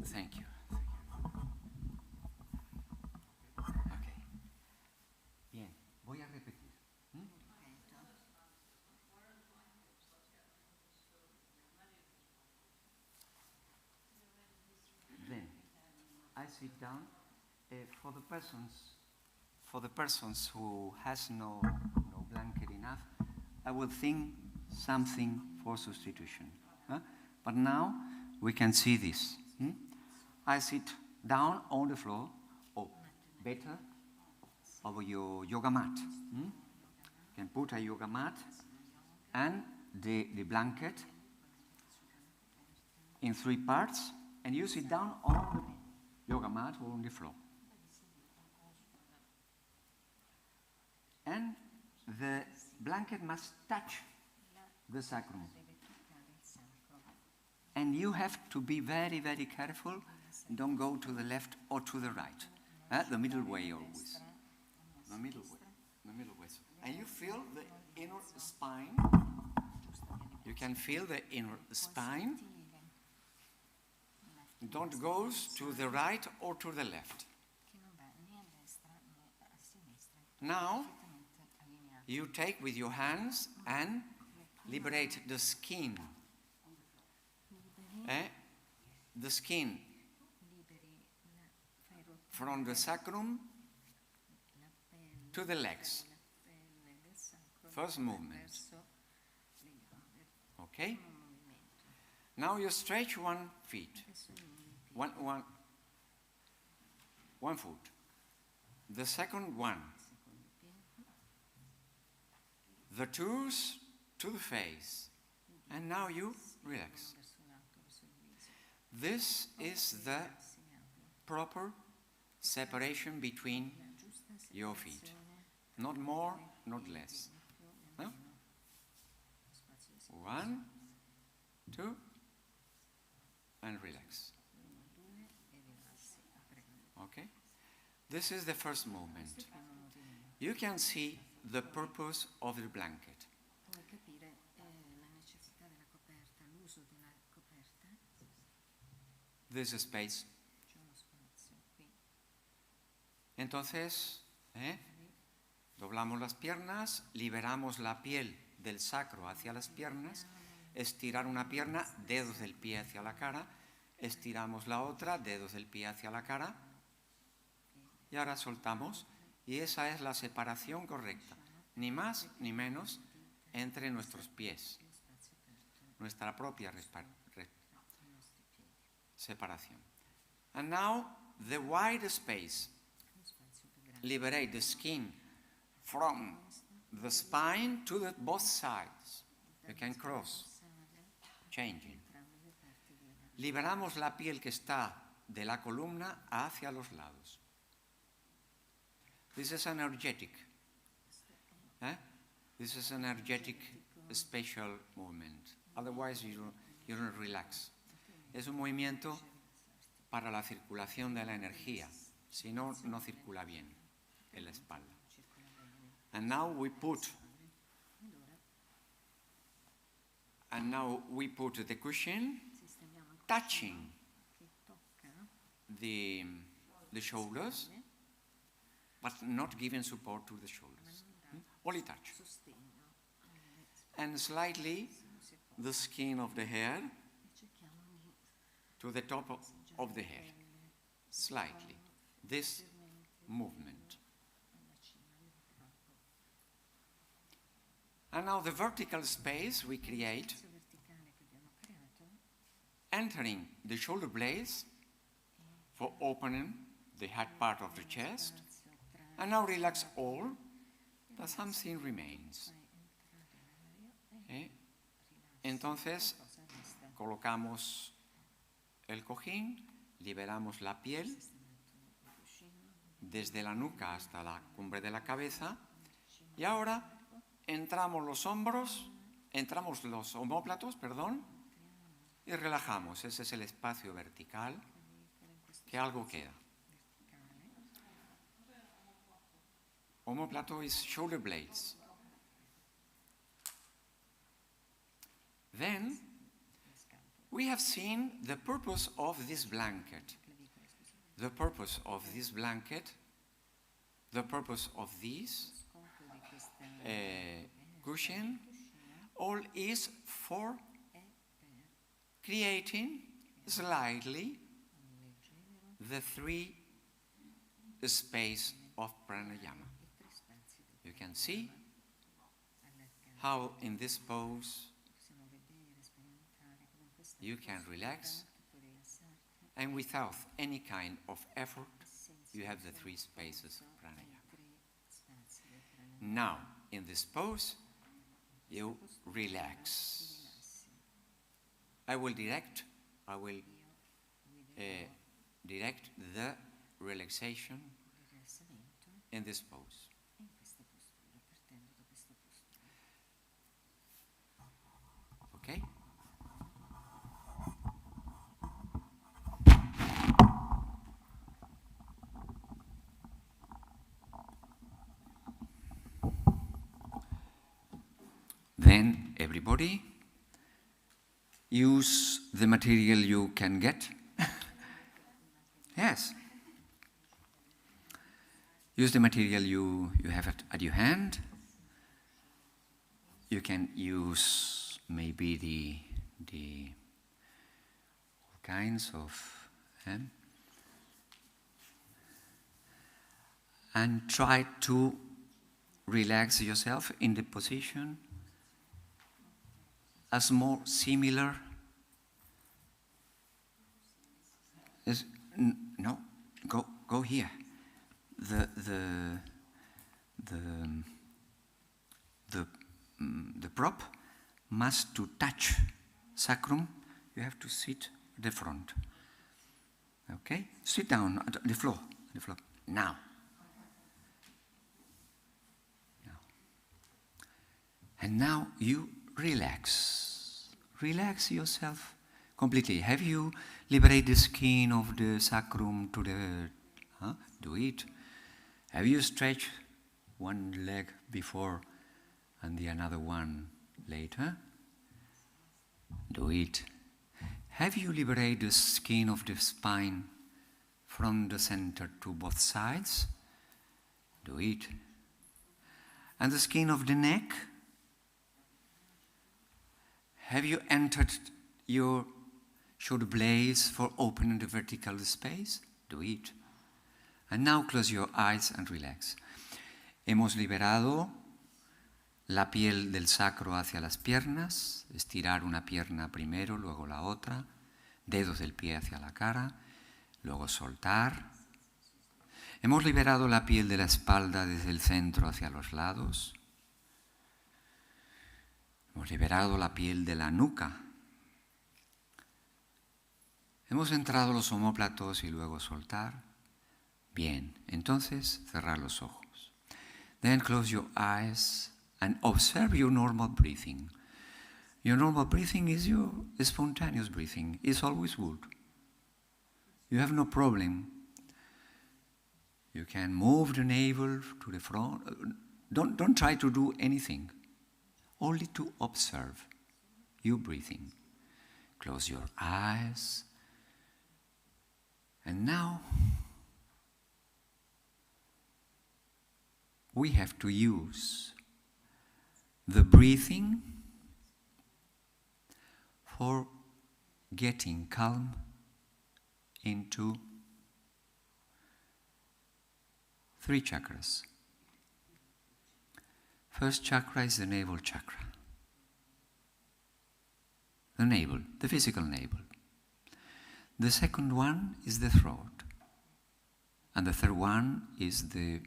Thank you. Okay. Bien, voy a repetir. Then I sit down. For the persons who has no blanket enough, I will think something for substitution. But now we can see this. I sit down on the floor, or better, over your yoga mat. You can put a yoga mat and the blanket in 3 parts, and you sit down on the yoga mat or on the floor. And the blanket must touch the sacrum. And you have to be very, very careful. Don't go to the left or to the right. The middle way always. The middle way. The middle way. And you feel the inner spine. You can feel the inner spine. Don't go to the right or to the left. Now, you take with your hands and liberate the skin. The skin from the sacrum to the legs. First movement. Okay? Now you stretch 1 foot. One foot. The second one. the toes to the face. And now you relax. This is the proper separation between your feet. Not more, not less. No? 1, 2, and relax. Okay? This is the first movement. You can see the purpose of the blanket. Puoi capire la necessità della coperta, l'uso della coperta. This space. C'è uno spazio qui. Entonces, doblamos las piernas, liberamos la piel del sacro hacia las piernas, estirar una pierna, dedos del pie hacia la cara, estiramos la otra, dedos del pie hacia la cara, y ahora soltamos, y esa es la separación correcta, ni más ni menos entre nuestros pies, nuestra propia separación. And now, the wide space. Liberate the skin from the spine to both sides. You can cross, changing. Liberamos la piel que está de la columna hacia los lados. This is energetic. This is an energetic special movement. Otherwise you don't relax. Es un movimiento para la circulación de la energía. Si no, no circula bien en la espalda. And now we put the cushion touching the shoulders, but not giving support to the shoulders. Only touch. And slightly the skin of the hair to the top of the hair. Slightly. This movement. And now the vertical space we create, entering the shoulder blades for opening the head part of the chest. And now relax all, but something remains. Entonces, colocamos el cojín, liberamos la piel desde la nuca hasta la cumbre de la cabeza, y ahora entramos los omóplatos, y relajamos. Ese es el espacio vertical, que algo queda. Omóplato is shoulder blades. Then, we have seen the purpose of this blanket. The purpose of this blanket, the purpose of this cushion, all is for creating slightly the 3 space of pranayama. You can see how in this pose you can relax, and without any kind of effort, you have the 3 spaces of pranayama. Now, in this pose, you relax. I will direct the relaxation in this pose. Okay? Then everybody use the material you can get. Yes. Use the material you have at your hand. You can use maybe the all kinds of and try to relax yourself in the position as more similar. No, go here. The prop must to touch sacrum, you have to sit at the front. Okay? Sit down at the floor. Now. And now you relax. Relax yourself completely. Have you liberated the skin of the sacrum to the earth? Huh? Do it. Have you stretched one leg before and the another one later? Do it. Have you liberated the skin of the spine from the center to both sides? Do it. And the skin of the neck? Have you entered your shoulder blades for opening the vertical space? Do it. And now close your eyes and relax. Hemos liberado la piel del sacro hacia las piernas, estirar una pierna primero, luego la otra, dedos del pie hacia la cara, luego soltar. Hemos liberado la piel de la espalda desde el centro hacia los lados. Hemos liberado la piel de la nuca. Hemos entrado los omóplatos y luego soltar. Bien, entonces cerrar los ojos. Then close your eyes and observe your normal breathing. Your normal breathing is your spontaneous breathing. It's always good. You have no problem. You can move the navel to the front. Don't try to do anything. Only to observe you breathing. Close your eyes. And now we have to use the breathing for getting calm into 3 chakras. First chakra is the Naval Chakra. The navel, the physical navel. The second one is the throat. And the third one is the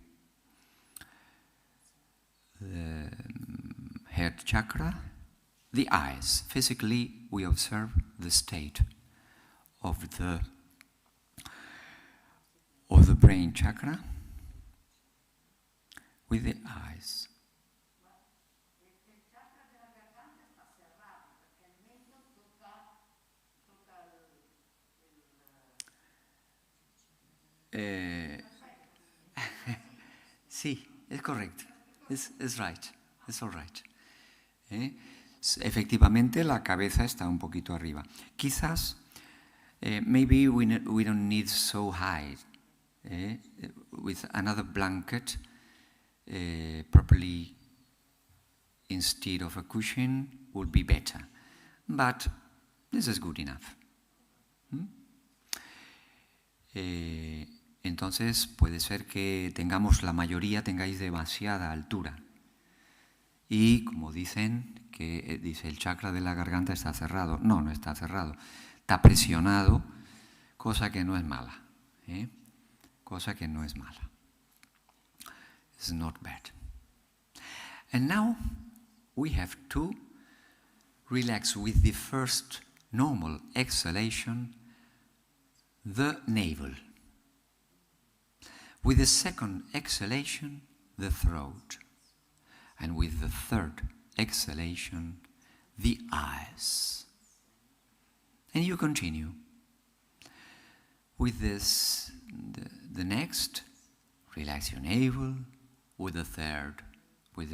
head chakra, the eyes. Physically, we observe the state of the brain chakra with the eyes. Sí, es correcto. Es right. It's all right. Efectivamente, la cabeza está un poquito arriba. Quizás, maybe we don't need so high. With another blanket, properly instead of a cushion, would be better. But this is good enough. Entonces puede ser que la mayoría tengáis demasiada altura. Y como dicen, que dice el chakra de la garganta está cerrado. No, no está cerrado. Está presionado, cosa que no es mala. Cosa que no es mala. It's not bad. And now we have to relax with the first normal exhalation, the navel. With the second exhalation, the throat. And with the third exhalation, the eyes. And you continue. With this, the next, relax your navel. With the third, with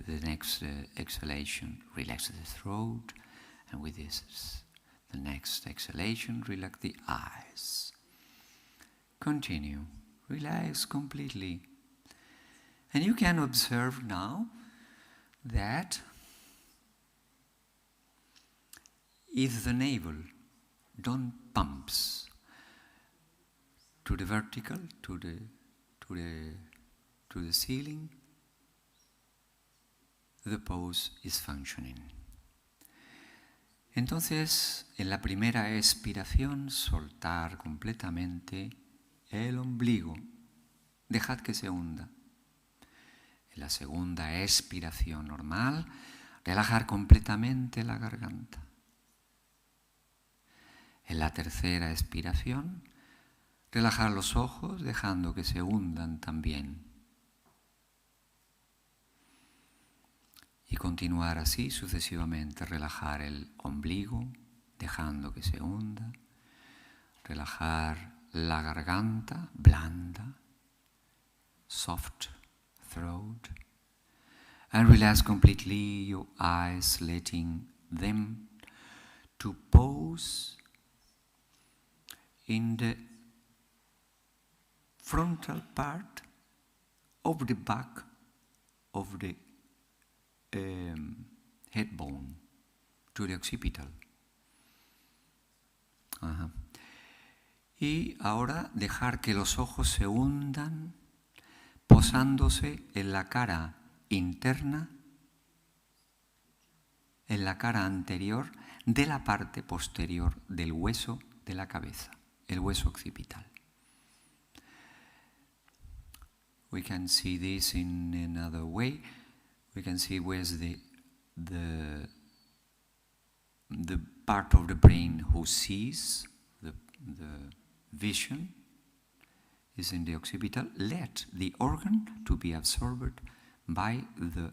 the next exhalation, relax the throat. And with this, the next exhalation, relax the eyes. Continue. Relax completely. And you can observe now that if the navel don't pumps to the vertical, to the ceiling, the pose is functioning. Entonces, en la primera expiración, soltar completamente el ombligo. Dejad que se hunda. En la segunda expiración normal, relajar completamente la garganta. En la tercera expiración, relajar los ojos dejando que se hundan también. Y continuar así sucesivamente, relajar el ombligo dejando que se hunda, relajar la garganta blanda, soft throat, and relax completely your eyes, letting them to pose in the frontal part of the back of the head bone, to the occipital. Ajá. Y ahora dejar que los ojos se hundan, posándose en la cara interna, en la cara anterior de la parte posterior del hueso de la cabeza, el hueso occipital. We can see this in another way. We can see where's the part of the brain who sees the vision is in the occipital. Let the organ to be absorbed by the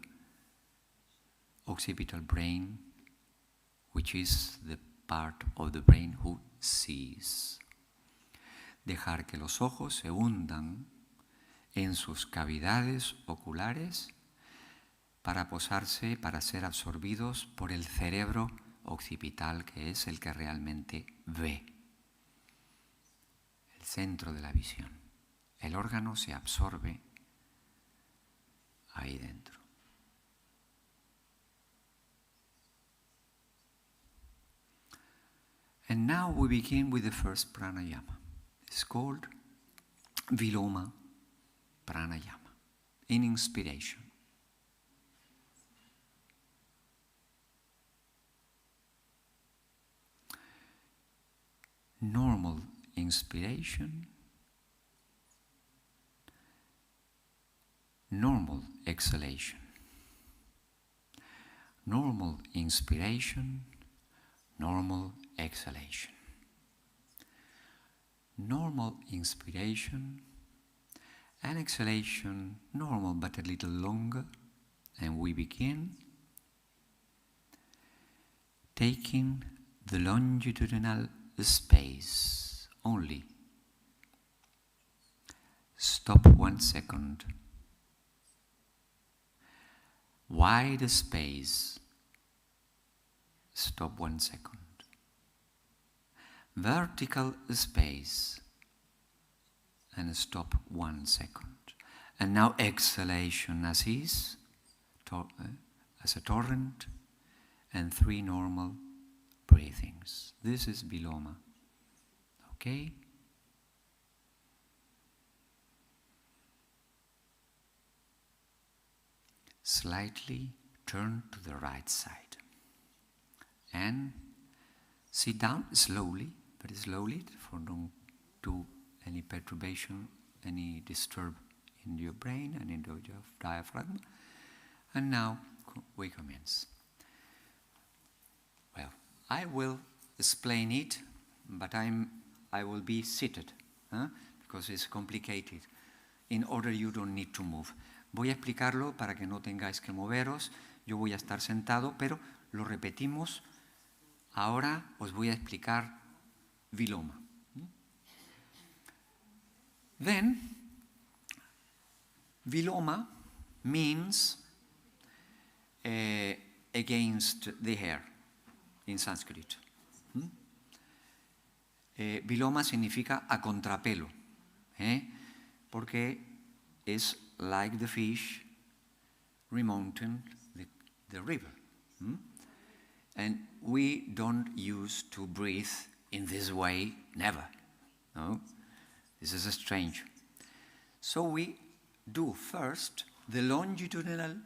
occipital brain, which is the part of the brain who sees. Dejar que los ojos se hundan en sus cavidades oculares para posarse, para ser absorbidos por el cerebro occipital, que es el que realmente ve, el centro de la visión. El órgano se absorbe ahí dentro. And now we begin with the first pranayama. It's called Viloma Pranayama, in inspiration. Normal inspiration, normal exhalation. Normal inspiration, normal exhalation. Normal inspiration and exhalation, normal but a little longer. And we begin taking the longitudinal space only. Stop 1 second. Wide space. Stop 1 second. Vertical space. And stop 1 second. And now exhalation as is, as a torrent, and 3 normal breathings. This is Viloma. Okay? Slightly turn to the right side. And sit down slowly, very slowly, for don't do any perturbation, any disturb in your brain and in your diaphragm. And now we commence. Well, I will explain it, but I will be seated, because it's complicated. In order you don't need to move. Voy a explicarlo para que no tengáis que moveros. Yo voy a estar sentado, pero lo repetimos. Ahora os voy a explicar Viloma. Then, Viloma means against the hair in Sanskrit. Viloma significa a contrapelo, porque es like the fish remounting the river. And we don't use to breathe in this way, never. No, this is strange. So we do first the longitudinal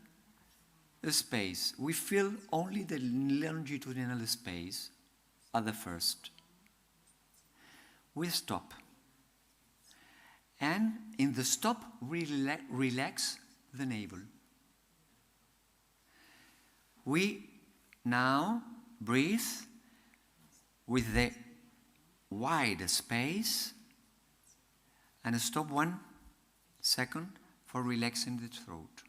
space. We fill only the longitudinal space at the first. We stop. And in the stop, relax the navel. We now breathe with the wide space and stop 1 second for relaxing the throat.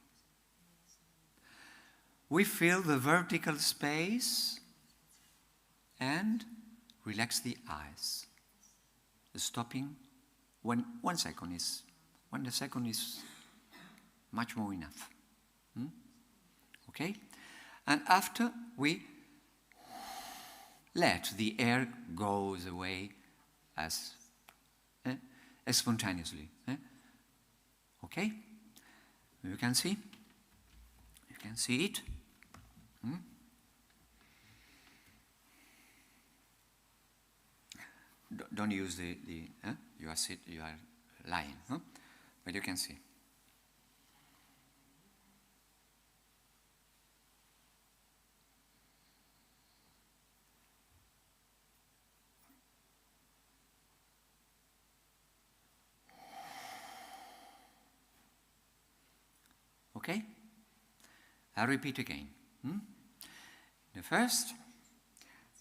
We feel the vertical space and relax the eyes. Stopping when 1 second is, when the second is much more enough. Okay? And after we let the air goes away as spontaneously. Okay? You can see? You can see it? Don't use the you are lying, but you can see. Okay? I repeat again. The first,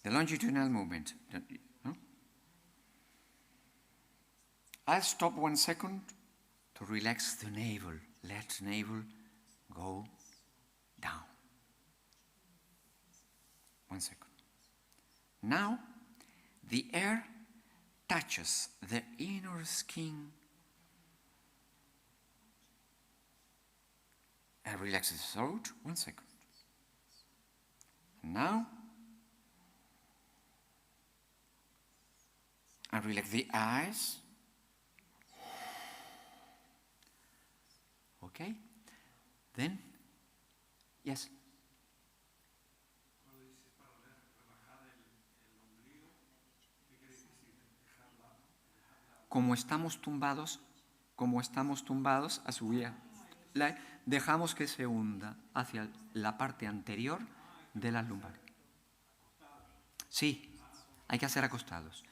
the longitudinal movement. I'll stop 1 second to relax the navel. Let navel go down. 1 second. Now, the air touches the inner skin and relaxes the throat. 1 second. And now, I relax the eyes. Okay? Then, yes? Como estamos tumbados, as we are, dejamos que se hunda hacia la parte anterior de la lumbar. Sí, hay que hacer acostados.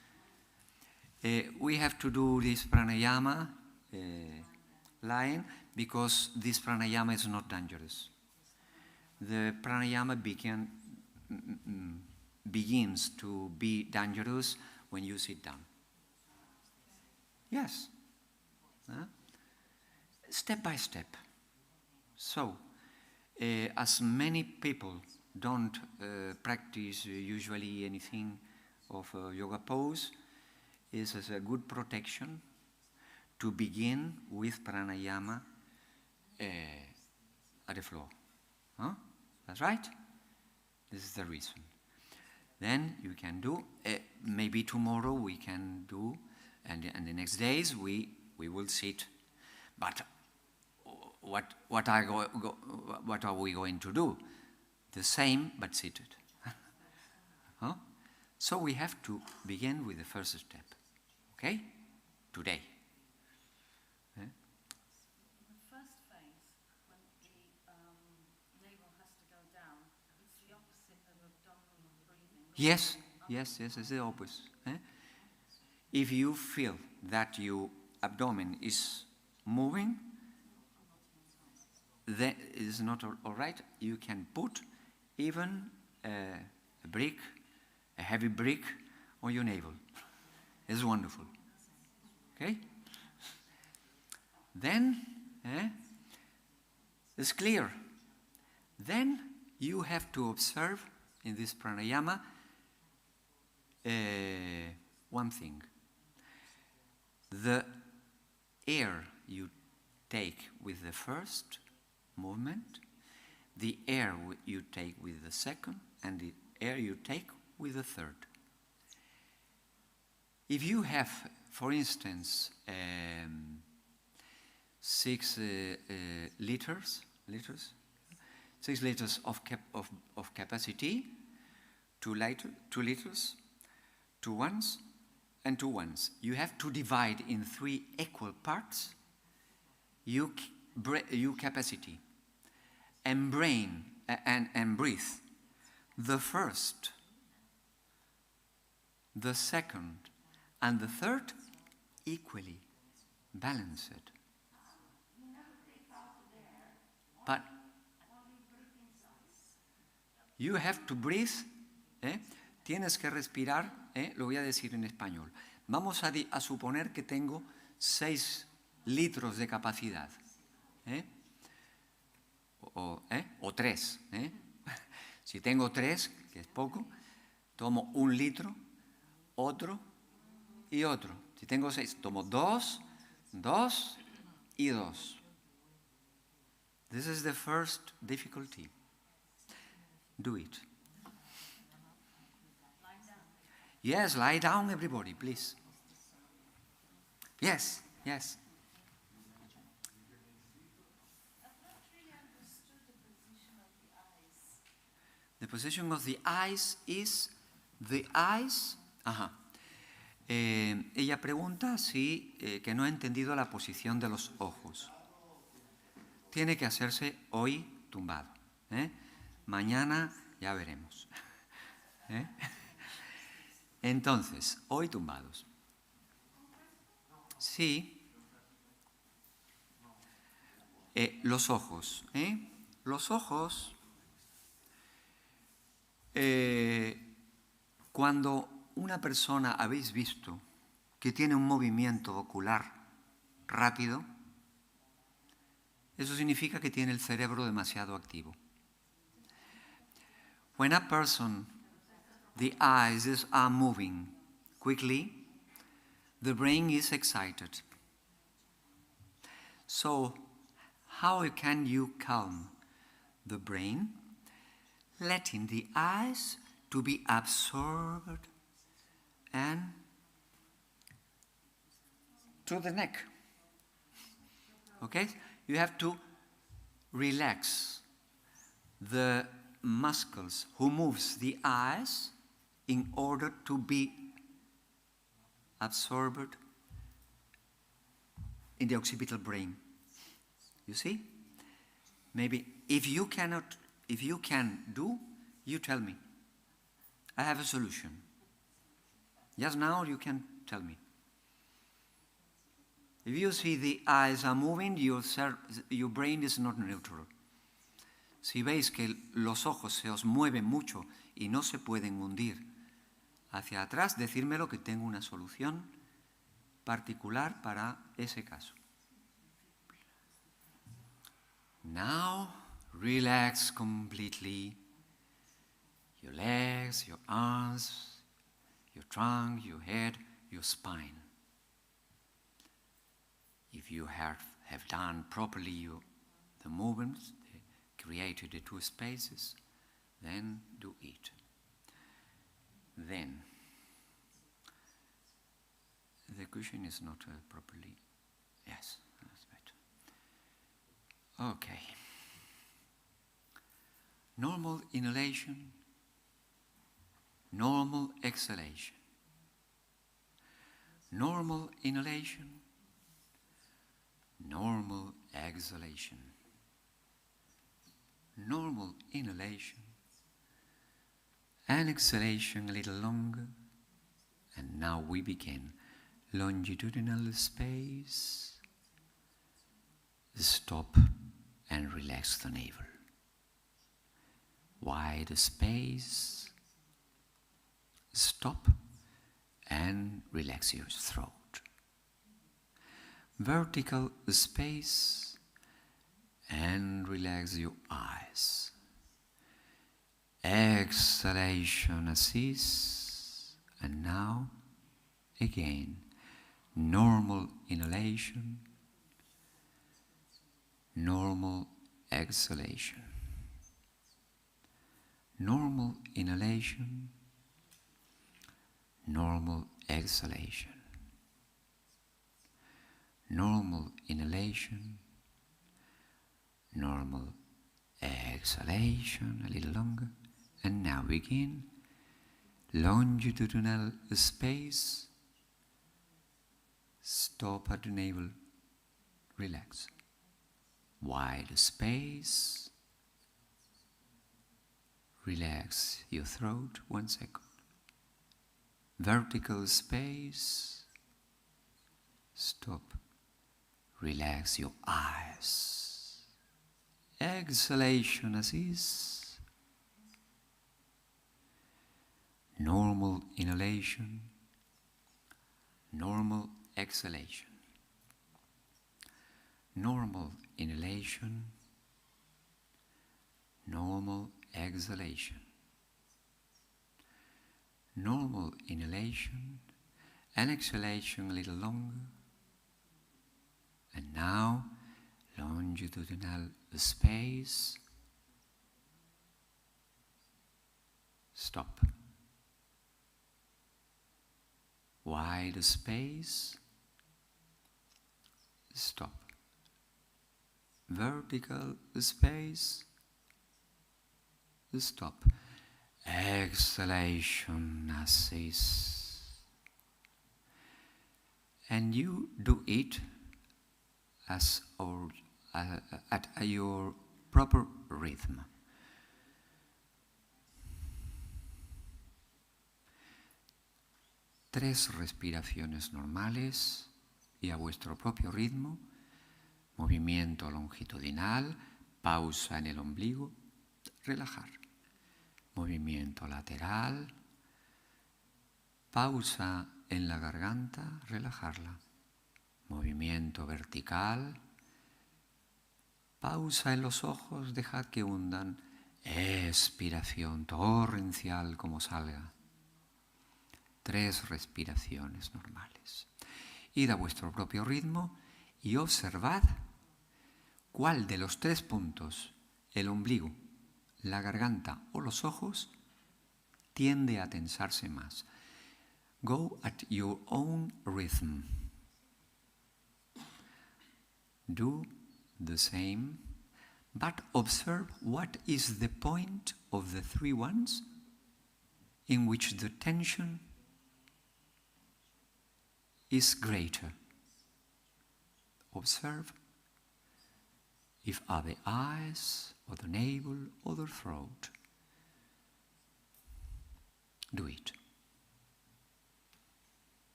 We have to do this pranayama lying because this pranayama is not dangerous. The pranayama begins to be dangerous when you sit down. Yes. Step by step. So, as many people don't practice usually anything of yoga pose, is as a good protection to begin with pranayama at the floor. That's right? This is the reason. Then you can do, maybe tomorrow we can do, and the next days we will sit. But what are we going to do? The same, but seated. So we have to begin with the first step. Okay? Today. The first phase, when the navel has to go down, it's the opposite of abdominal breathing. Yes, it's the opposite. If you feel that your abdomen is moving, that is not all right. You can put even a brick, a heavy brick on your navel. It's wonderful. Okay? Then, it's clear. Then you have to observe in this pranayama one thing. The air you take with the first movement, the air you take with the second, and the air you take with the third. If you have, for instance, 6 liters, 6 liters of capacity, 2 liters, 2 ones, and 2 ones. You have to divide in 3 equal parts your capacity and breathe the first, the second, and the third equally balanced. But You have to breathe. Tienes que respirar. Lo voy a decir en español. Vamos a suponer que tengo 6 litros de capacidad. O 3. Si tengo 3, que es poco, tomo 1 litro, otro y otro. Si tengo 6, tomo 2, 2 y 2. This is the first difficulty. Do it. Yes, lie down, everybody, please. Yes, yes. The position of the eyes is the eyes. Ajá. Ella pregunta si que no ha entendido la posición de los ojos. Tiene que hacerse hoy tumbado. Mañana ya veremos. Entonces, hoy tumbados. Sí. Los ojos. Los ojos. Cuando una persona habéis visto que tiene un movimiento ocular rápido, eso significa que tiene el cerebro demasiado activo. When a person, the eyes are moving quickly, the brain is excited. So, how can you calm the brain? Letting the eyes to be absorbed and to the neck. Okay? You have to relax the muscles who moves the eyes in order to be absorbed in the occipital brain. You see? Maybe if you can do, you tell me. I have a solution. Just now you can tell me. If you see the eyes are moving, your brain is not neutral. Si veis que los ojos se os mueven mucho y no se pueden hundir hacia atrás, decírmelo que tengo una solución particular para ese caso. Now, relax completely. Your legs, your arms, your trunk, your head, your spine. If you have done properly the movements, created the 2 spaces, then do it. Then, the cushion is not properly, yes, that's better. Okay. Normal inhalation, normal exhalation. Normal inhalation, normal exhalation. Normal inhalation and exhalation a little longer. And now we begin. Longitudinal space. Stop and relax the navel. Wide space. Stop and relax your throat. Vertical space and relax your eyes. Exhalation assist, and now again normal inhalation, normal exhalation, normal inhalation, normal exhalation, normal inhalation, normal exhalation, a little longer, and now begin. Longitudinal space, stop at the navel, relax. Wide space, relax your throat, 1 second. Vertical space, stop, relax your eyes. Exhalation assist, normal inhalation, normal exhalation, normal inhalation, normal exhalation, normal inhalation and exhalation a little longer, and now longitudinal space, stop. Wide space, stop. Vertical space, stop. Exhalation, cease. And you do it at your proper rhythm. Tres respiraciones normales y a vuestro propio ritmo. Movimiento longitudinal, pausa en el ombligo, relajar. Movimiento lateral, pausa en la garganta, relajarla. Movimiento vertical, pausa en los ojos, dejad que hundan. Expiración torrencial como salga. 3 respiraciones normales. Id a vuestro propio ritmo y observad cuál de los 3 puntos, el ombligo, la garganta o los ojos, tiende a tensarse más. Go at your own rhythm. Do the same, but observe what is the point of the 3 ones in which the tension is greater. Observe if are the eyes, or the navel, or the throat. Do it.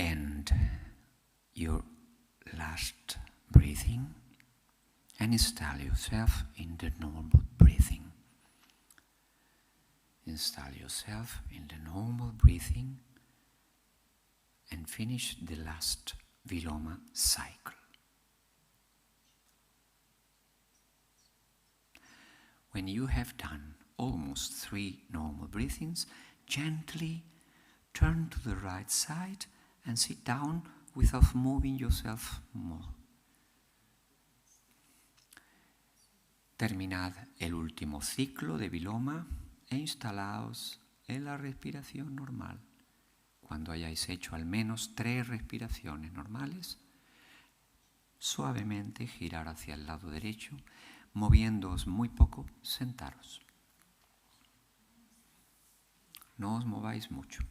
And your last breathing, and install yourself in the normal breathing. Install yourself in the normal breathing and finish the last Viloma cycle. When you have done almost 3 normal breathings, gently turn to the right side and sit down without moving yourself more. Terminad el último ciclo de Viloma e instalaos en la respiración normal. Cuando hayáis hecho al menos 3 respiraciones normales, suavemente girar hacia el lado derecho, moviéndoos muy poco, sentaros. No os mováis mucho.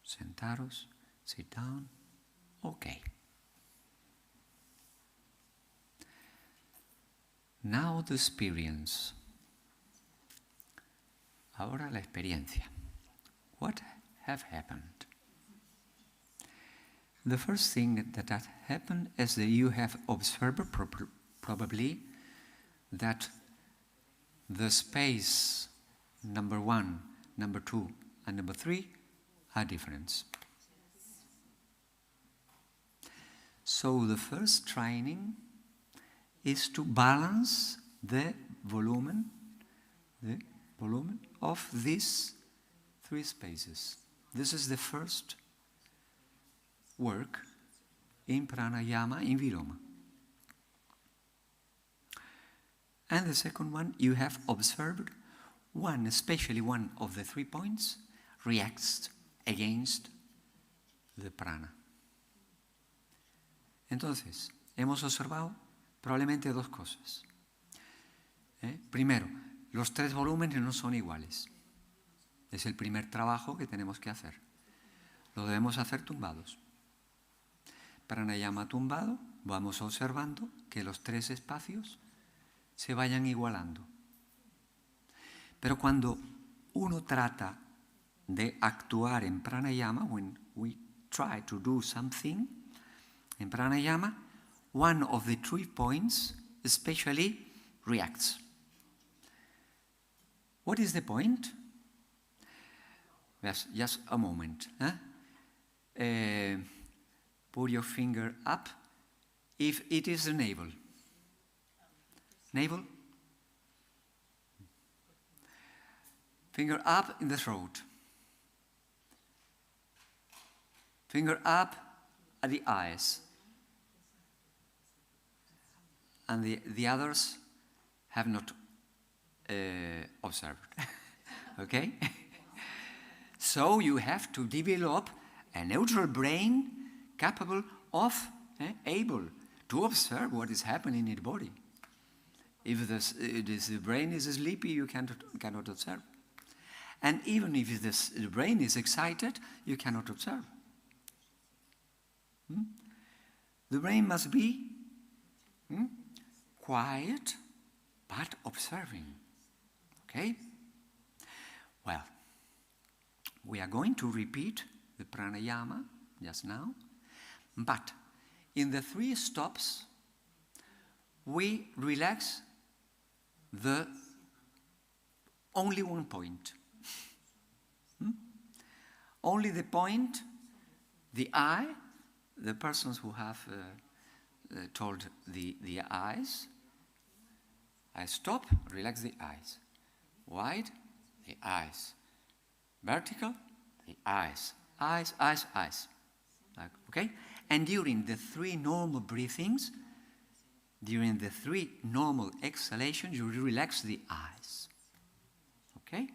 Sentaros. Sit down. Okay. Now the experience. Ahora la experiencia. What have happened? The first thing that happened is that you have observed probably that the space number 1, number 2, and number 3 are different. So the first training is to balance the volume of these 3 spaces. This is the first work in pranayama in Viloma. And the second one, you have observed one, especially one of the 3 points, reacts against the prana. Entonces, hemos observado probablemente 2 cosas. Primero, los 3 volúmenes no son iguales. Es el primer trabajo que tenemos que hacer. Lo debemos hacer tumbados. Pranayama tumbado, vamos observando que los 3 espacios se vayan igualando. Pero cuando uno trata de actuar en pranayama, when we try to do something in pranayama, one of the 3 points especially reacts. What is the point? Yes, just a moment. Put your finger up if it is the navel. Navel? Finger up in the throat. Finger up at the eyes. And the others have not observed. Okay? So you have to develop a neutral brain capable of, able to observe what is happening in the body. If the brain is sleepy, you cannot observe. And even if the brain is excited, you cannot observe. The brain must be quiet, but observing. Okay? Well, we are going to repeat the pranayama just now, but in the 3 stops, we relax the only one point. Only the point, the eye, the persons who have told the eyes, I stop, relax the eyes. Wide, the eyes. Vertical, the eyes. Eyes, eyes, eyes. Okay? And during the 3 normal breathings, during the 3 normal exhalations, you relax the eyes. Okay?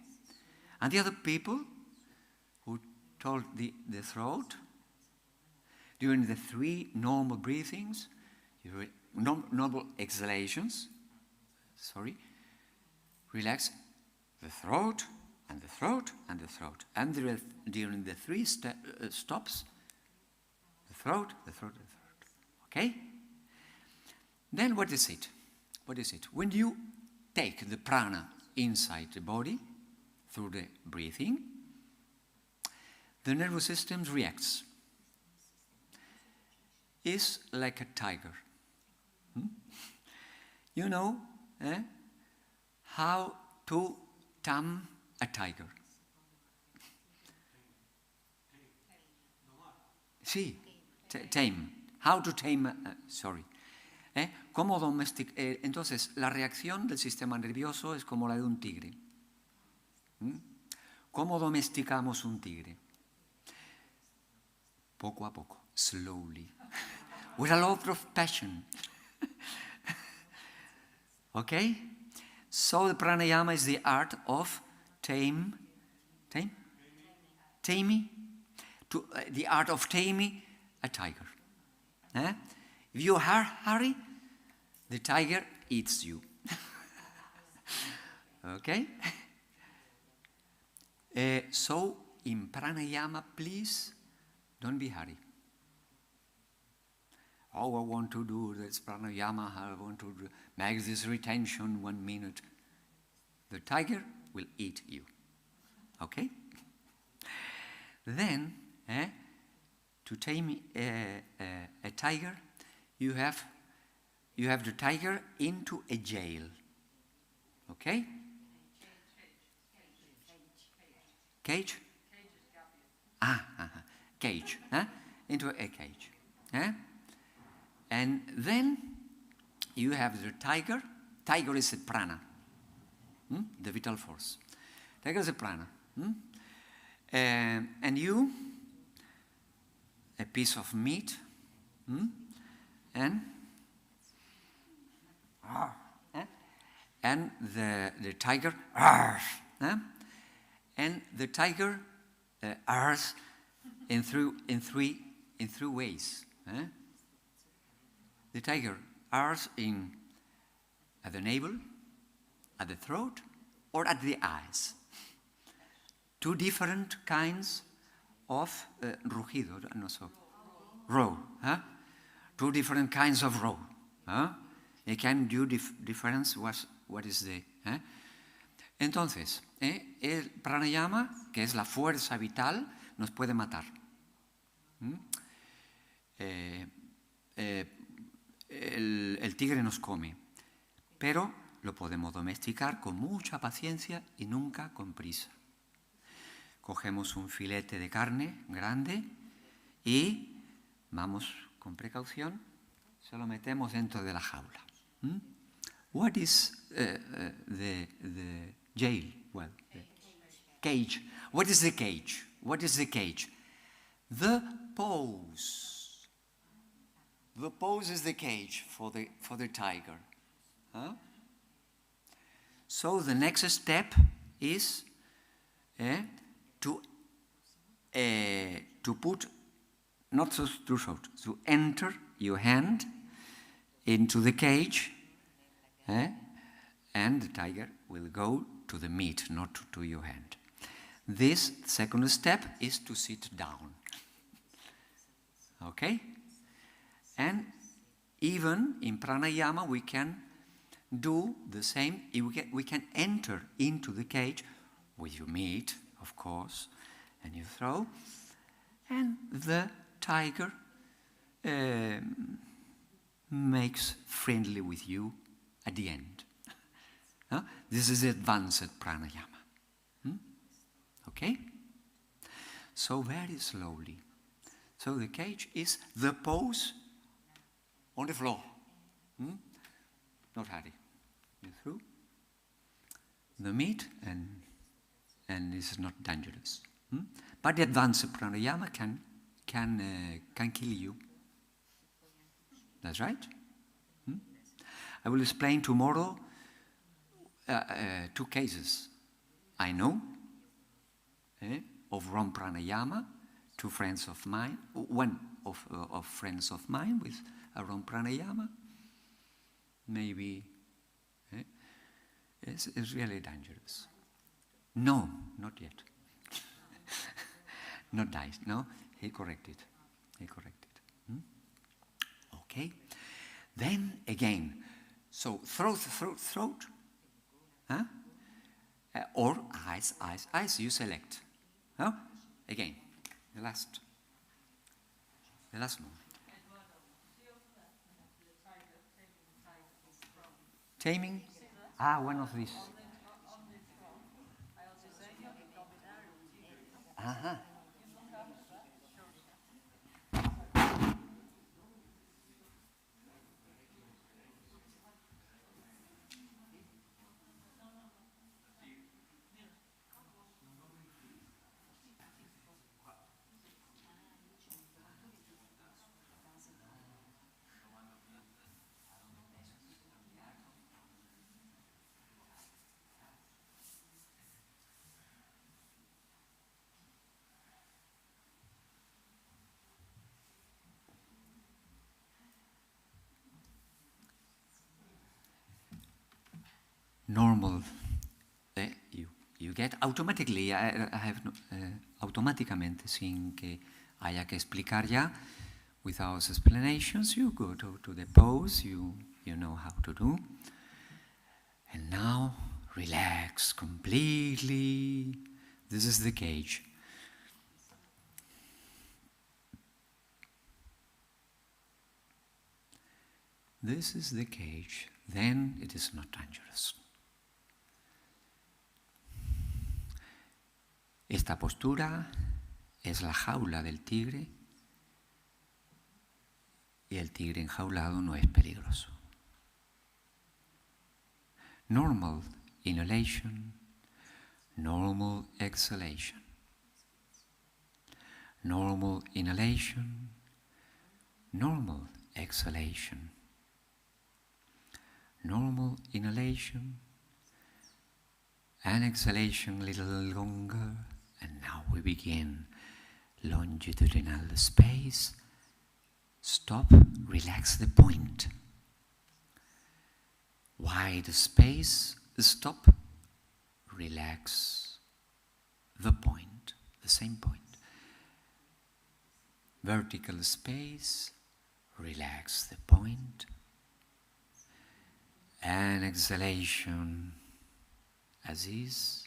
And the other people who told the throat, during the 3 normal breathings, normal exhalations, relax the throat, and the throat, and the throat. And during the 3 stops, the throat, the throat, the throat. Okay? Then what is it? What is it? When you take the prana inside the body, through the breathing, the nervous system reacts. It's like a tiger. You know how to tame a tiger. Sí, tame. How to tame, ¿Cómo domesticar? Entonces, la reacción del sistema nervioso es como la de un tigre. ¿Cómo domesticamos un tigre? Poco a poco, slowly, with a lot of passion. Okay? So the pranayama is the art of taming, the art of taming a tiger. If you hurry, the tiger eats you. Okay? So in pranayama, please don't be hurry. Oh, I want to do this pranayama, I want to make this retention 1 minute. The tiger will eat you. Okay? Then, to tame a tiger, you have the tiger into a jail. Okay? Cage? Cage. Into a cage. And then you have the tiger. Tiger is a prana, the vital force. Tiger is a prana. And you, a piece of meat, and and the tiger arrs, and the tiger arrs in three ways. The tiger arrs at the navel, at the throat, or at the eyes. Two different kinds of rugido, roar. Two different kinds of roar. They can do difference. What is the? Entonces, el pranayama, que es la fuerza vital, nos puede matar. El tigre nos come, pero lo podemos domesticar con mucha paciencia y nunca con prisa. Cogemos un filete de carne grande y vamos con precaución, se lo metemos dentro de la jaula. What is the jail? Well, the cage. What is the cage? What is the cage? The pose. The pose is the cage for the tiger. So the next step is to put, not to shout, to enter your hand into the cage, and the tiger will go to the meat, not to your hand. This second step is to sit down. Okay? And even in pranayama we can do the same. We can enter into the cage with your meat, of course, and you throw, and the tiger makes friendly with you at the end. This is advanced pranayama. Okay? So very slowly. So the cage is the pose on the floor. Not hurry. You throw the meat and it's not dangerous. But the advanced pranayama can kill you. That's right. I will explain tomorrow 2 cases I know of wrong pranayama. 2 friends of mine, one of friends of mine with a wrong pranayama. Maybe it's really dangerous. No, not yet. Not died. No, he corrected. Okay. Then again, so throat, or eyes. You select. Again, the last one. Taming. One of these. Normal, you get automatically, automáticamente, sin que haya que explicar ya, without explanations, you go to the pose, you know how to do. And now, relax completely. This is the cage. This is the cage. Then it is not dangerous. Esta postura es la jaula del tigre y el tigre enjaulado no es peligroso. Normal inhalation, normal exhalation. Normal inhalation, normal exhalation. Normal inhalation, And exhalation a little longer. And now we begin. Longitudinal space. Stop, relax the point. Wide space, stop, relax the point, the same point. Vertical space, relax the point. And exhalation as is.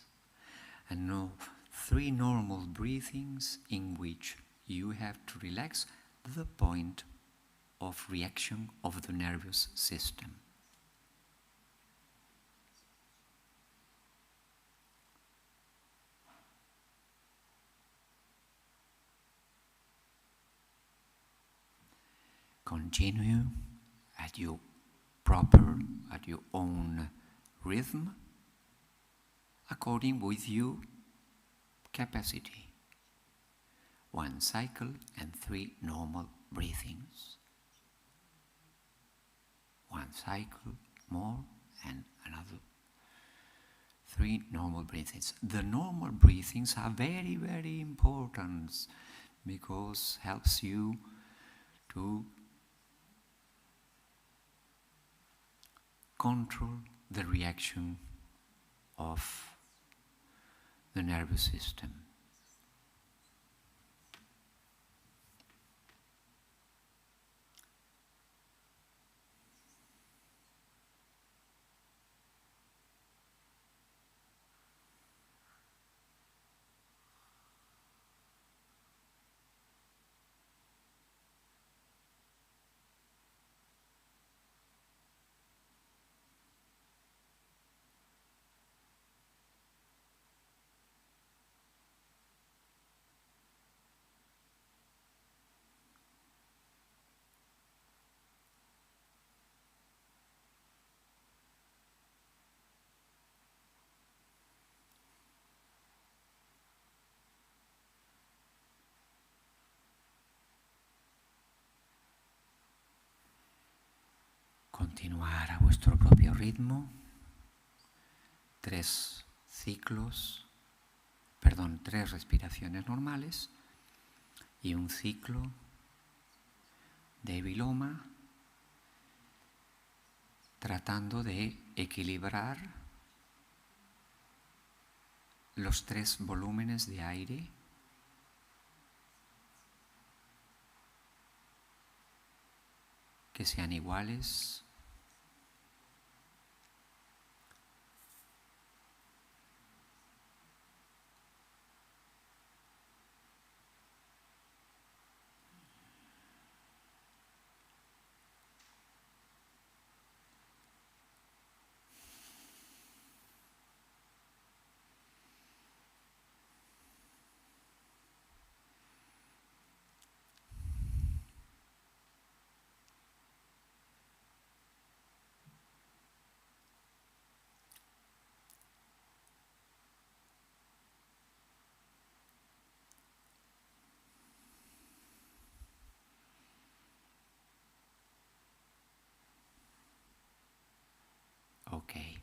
And now 3 normal breathings in which you have to relax the point of reaction of the nervous system. Continue at your own rhythm, according with your capacity. 1 cycle and 3 normal breathings. 1 cycle more and another 3 normal breathings. The normal breathings are very, very important because helps you to control the reaction of the nervous system. Continuar a vuestro propio ritmo. 3 respiraciones normales y un ciclo de Viloma, tratando de equilibrar los 3 volúmenes de aire que sean iguales. Okay.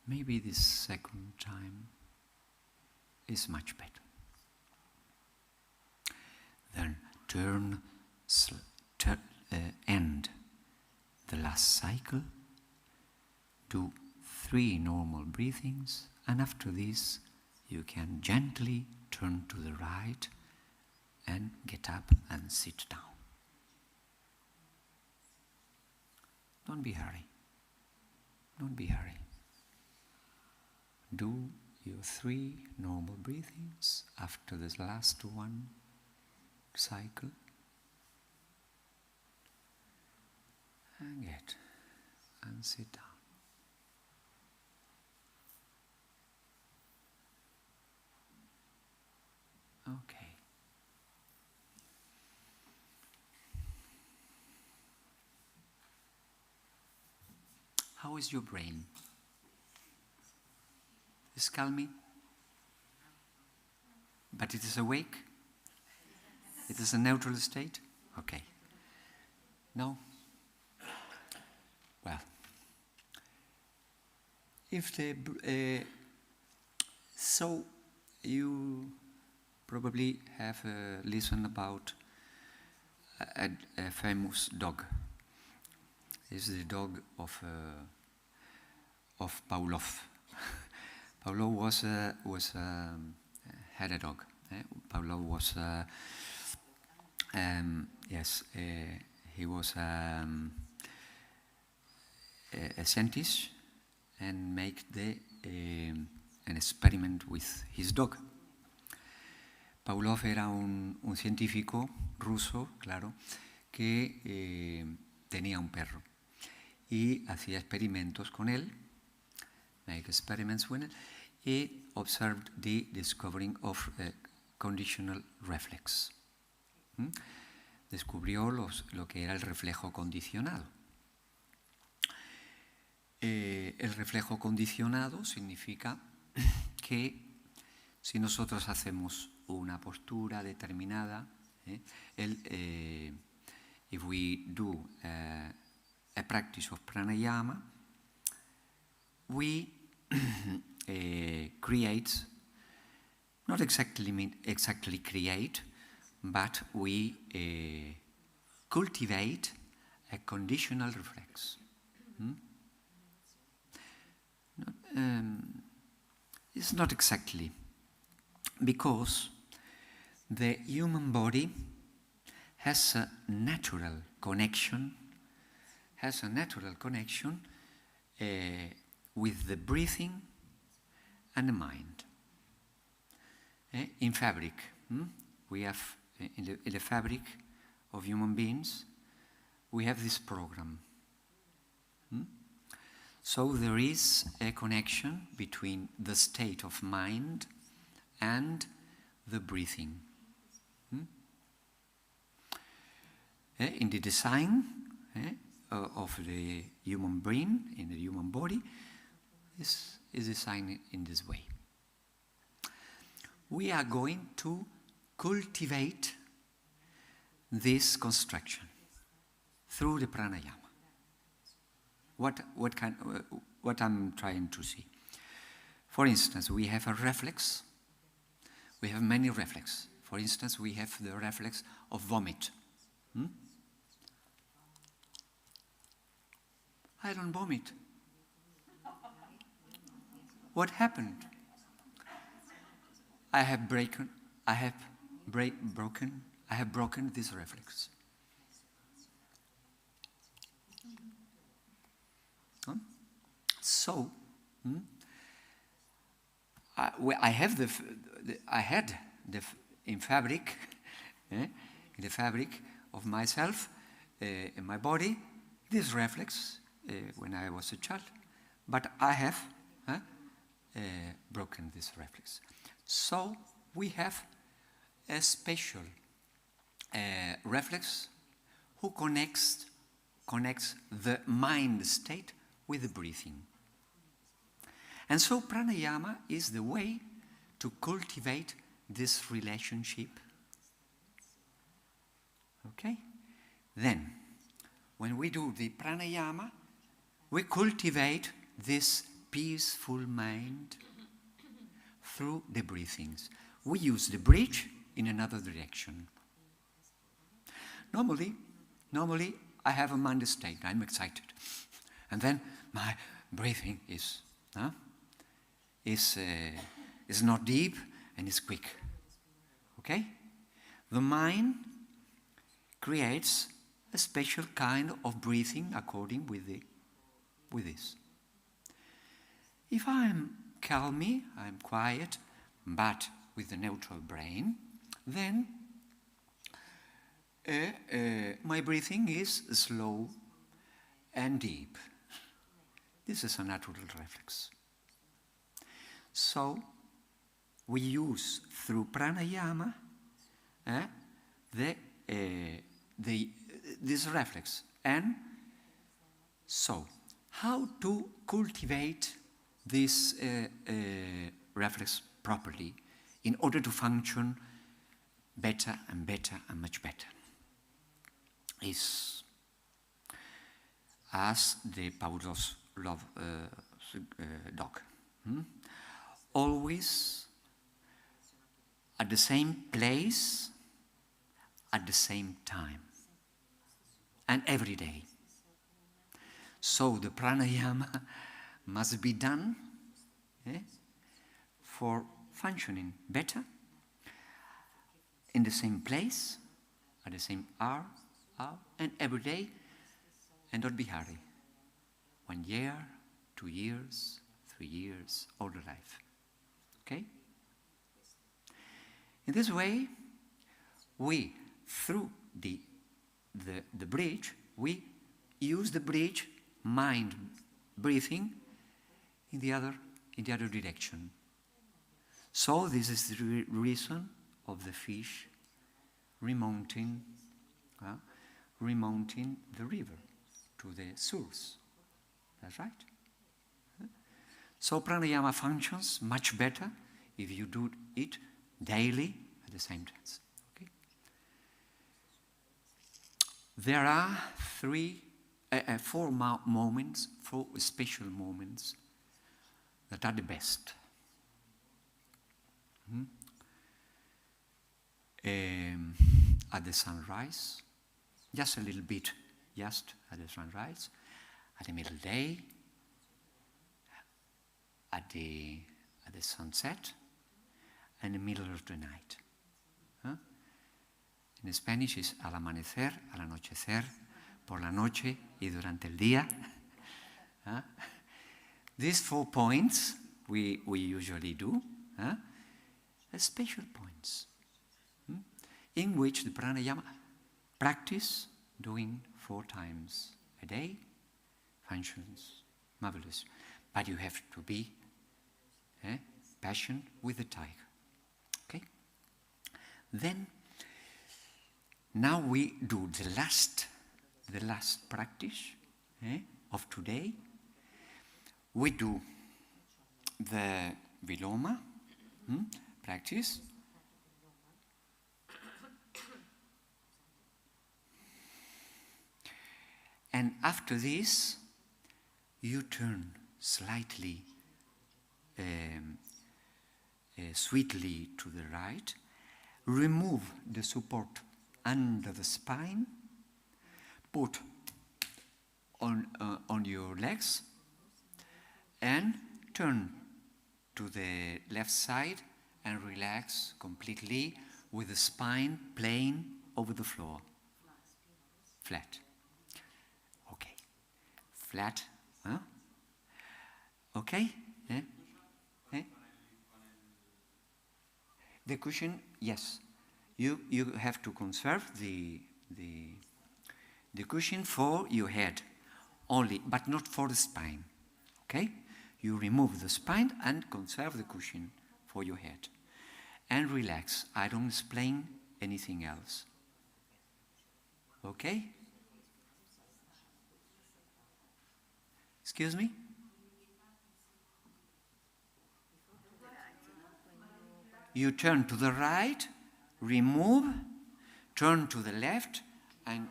Maybe this second time is much better. Then end the last cycle, do 3 normal breathings, and after this you can gently turn to the right and get up and sit down. Don't be hurry. Don't be hurry. Do your 3 normal breathings after this last one cycle. And get and sit down. Okay. How is your brain? Is calming? But it is awake? It is a neutral state? Okay. No? Well, if the so you probably have listened about a famous dog. It's the dog of Pavlov. Pavlov had a dog. Pavlov was he was a scientist and make an experiment with his dog. Pavlov era un científico ruso, claro, que tenía un perro y hacía experimentos con él, make experiments with it, y observed the discovering of conditional reflex. Descubrió lo que era el reflejo condicionado. El reflejo condicionado significa que si nosotros hacemos una postura determinada, if we do a practice of pranayama, we create, not exactly create, but we cultivate a conditional reflex. It's not exactly, because the human body has a natural connection with the breathing and the mind. In fabric, we have in the fabric of human beings, we have this program. So there is a connection between the state of mind and the breathing. In the design of the human brain, in the human body, is designed in this way. We are going to cultivate this construction through the pranayama. What I'm trying to see. For instance, we have a reflex. We have many reflexes. For instance, we have the reflex of vomit. I don't vomit. What happened? I have broken this reflex. So, I had in fabric, in the fabric of myself, in my body, this reflex when I was a child, but I have broken this reflex. So we have a special reflex who connects the mind state with the breathing. And so pranayama is the way to cultivate this relationship. Okay? Then, when we do the pranayama, we cultivate this peaceful mind through the breathings. We use the breath in another direction. Normally, I have a mind state, I'm excited. And then my breathing is not deep and is quick. Okay? The mind creates a special kind of breathing according with this. If I'm calm, I'm quiet, but with the neutral brain, then my breathing is slow and deep. This is a natural reflex. So, we use through pranayama this reflex. And so, how to cultivate this reflex properly in order to function better and better and much better? Is as the Pavlov's dog. Always at the same place, at the same time, and every day. So the pranayama must be done for functioning better, in the same place, at the same hour, and every day, and don't be hurry. 1 year, 2 years, 3 years, all the life. Okay? In this way, we, through the bridge, we use the bridge, mind, breathing, in the other direction. So this is the reason of the fish remounting the river to the source. That's right. So pranayama functions much better if you do it daily at the same time. Okay? There are four special moments that are the best. At the sunrise, just a little bit, just at the sunrise, at the middle day, at the sunset, and the middle of the night. In Spanish is al amanecer, al anochecer, por la noche y durante el día. These 4 points we usually do, special points, in which the pranayama practice doing 4 times a day functions marvelous. But you have to be patient with the tiger. Okay? Then, now we do the last practice of today. We do the Villoma practice. And after this, you turn slightly, sweetly to the right, remove the support under the spine, put on your legs, and turn to the left side and relax completely with the spine plane over the floor. Flat. Okay. Flat. Huh? Okay? The cushion, yes. You have to conserve the cushion for your head only, but not for the spine. Okay? You remove the spine and conserve the cushion for your head. And relax. I don't explain anything else. Okay? Excuse me? You turn to the right, remove, turn to the left, and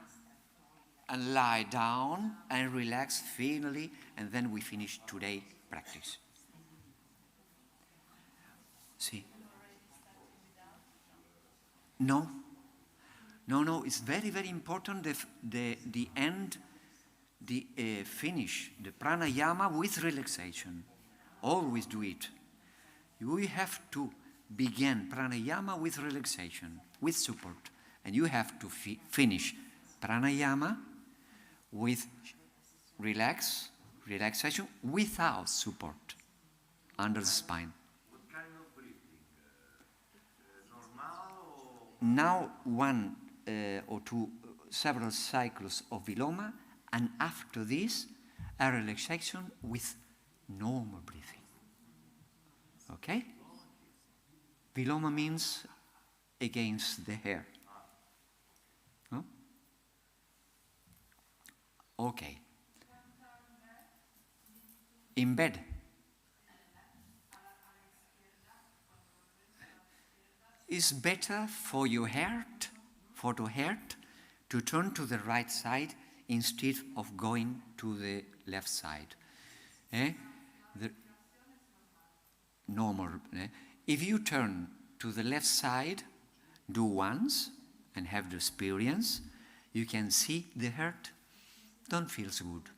lie down and relax finally, and then we finish today's practice. See? No, it's very, very important the end, finish the pranayama with relaxation. Always do it. We have to begin pranayama with relaxation, with support. And you have to finish pranayama with relaxation without support under the spine. What kind of breathing? Normal or? Now 1 or 2, several cycles of Viloma, and after this, a relaxation with normal breathing. Okay? Viloma means against the hair. Huh? Okay. In bed. It's better for your heart, to turn to the right side instead of going to the left side. the normal. If you turn to the left side, do once and have the experience, you can see the heart don't feel so good.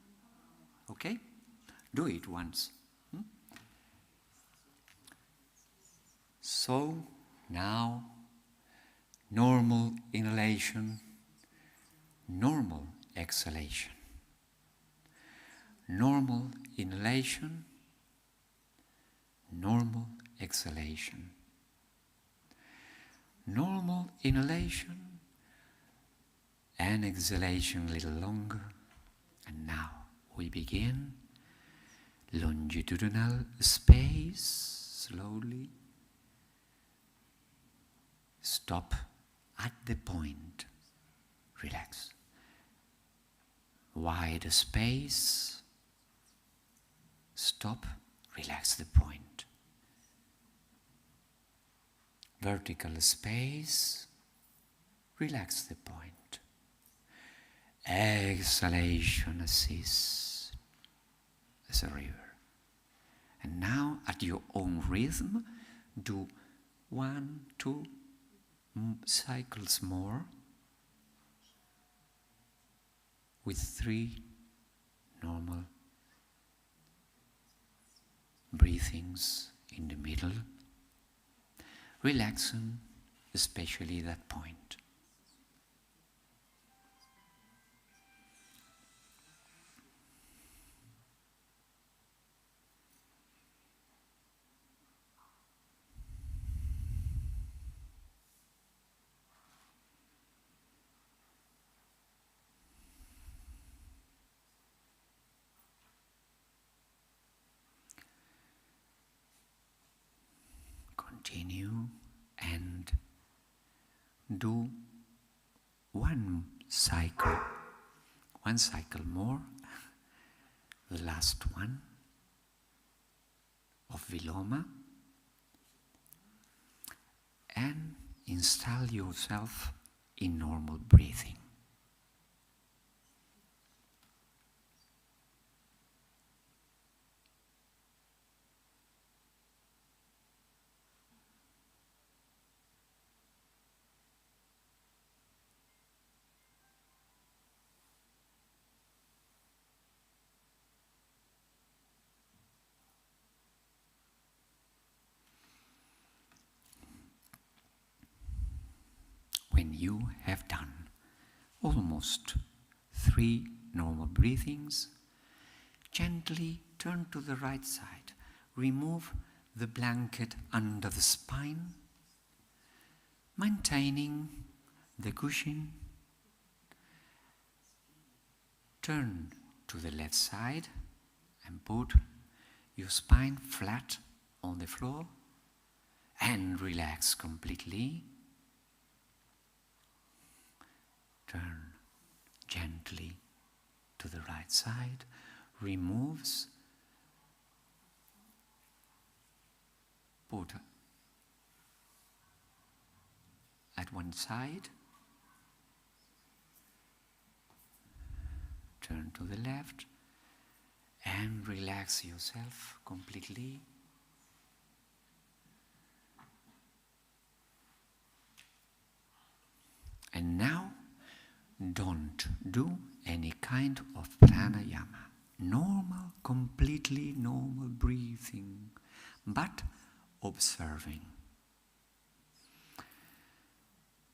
Okay? Do it once. So now, normal inhalation, normal exhalation. Normal inhalation, normal exhalation. Normal inhalation and exhalation a little longer. And now we begin longitudinal space, slowly. Stop at the point. Relax. Wide space. Stop. Relax the point. Vertical space. Relax the point. Exhalation assist as a river. And now, at your own rhythm, do 1, 2 cycles more with 3 normal breathings in the middle, relaxing especially that point. Continue and do one cycle more, the last one of Viloma, and install yourself in normal breathing. When you have done almost 3 normal breathings, gently turn to the right side. Remove the blanket under the spine, maintaining the cushion. Turn to the left side and put your spine flat on the floor and relax completely. Turn gently to the right side, removes, put at one side, turn to the left, and relax yourself completely. And now, don't do any kind of pranayama. Normal, completely normal breathing, but observing.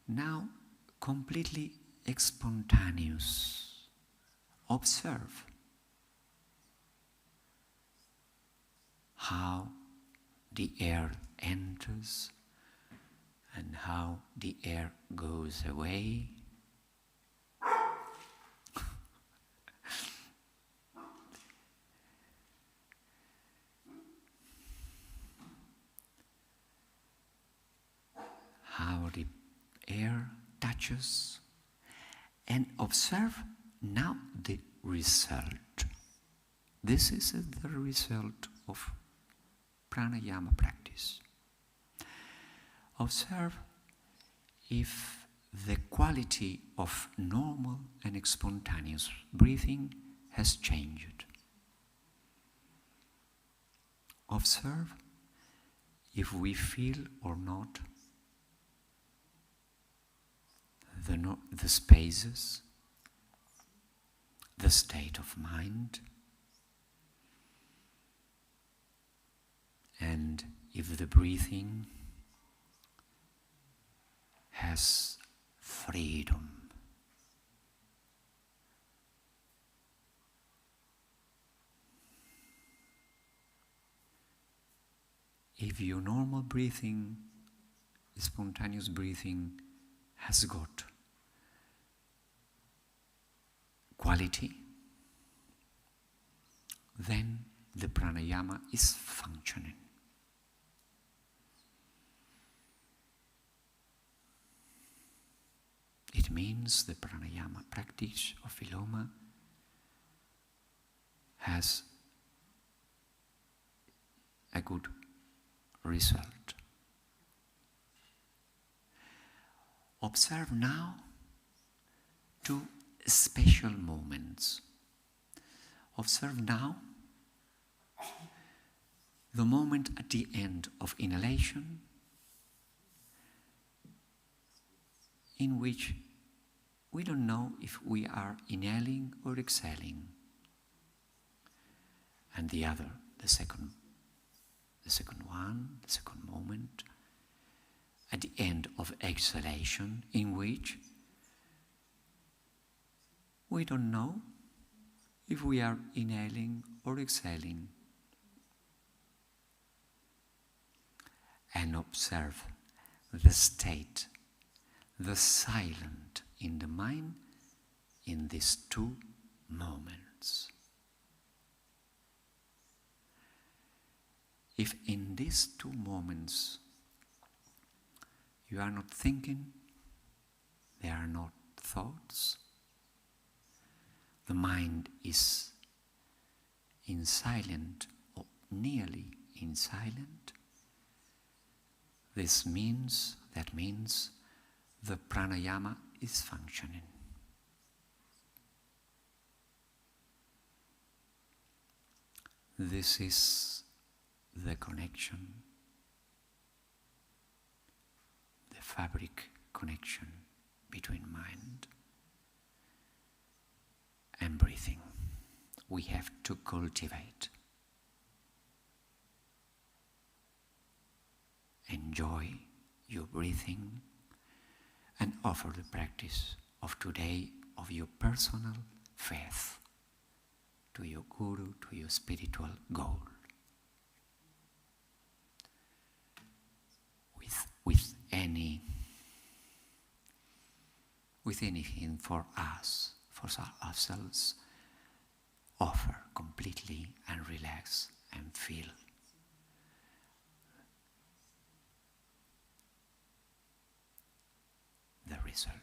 Now, completely spontaneous. Observe how the air enters and how the air goes away. How the air touches, and observe now the result. This is the result of pranayama practice. Observe if the quality of normal and spontaneous breathing has changed. observe if we feel or not the spaces, the state of mind, and if the breathing has freedom. If your normal breathing, spontaneous breathing, has got quality, then the pranayama is functioning. It means the pranayama practice of Viloma has a good result. Observe now two special moments. Observe now the moment at the end of inhalation in which we don't know if we are inhaling or exhaling. And the other, the second moment, at the end of exhalation, in which we don't know if we are inhaling or exhaling. And observe the state, the silent in the mind in these two moments. If in these two moments you are not thinking, there are not thoughts, the mind is in silent or nearly in silent, that means the pranayama is functioning. This is the connection, the fabric connection between mind and breathing. We have to cultivate. Enjoy your breathing and offer the practice of today of your personal faith to your guru, to your spiritual goal. With anything for us, for ourselves, offer completely and relax and feel the result.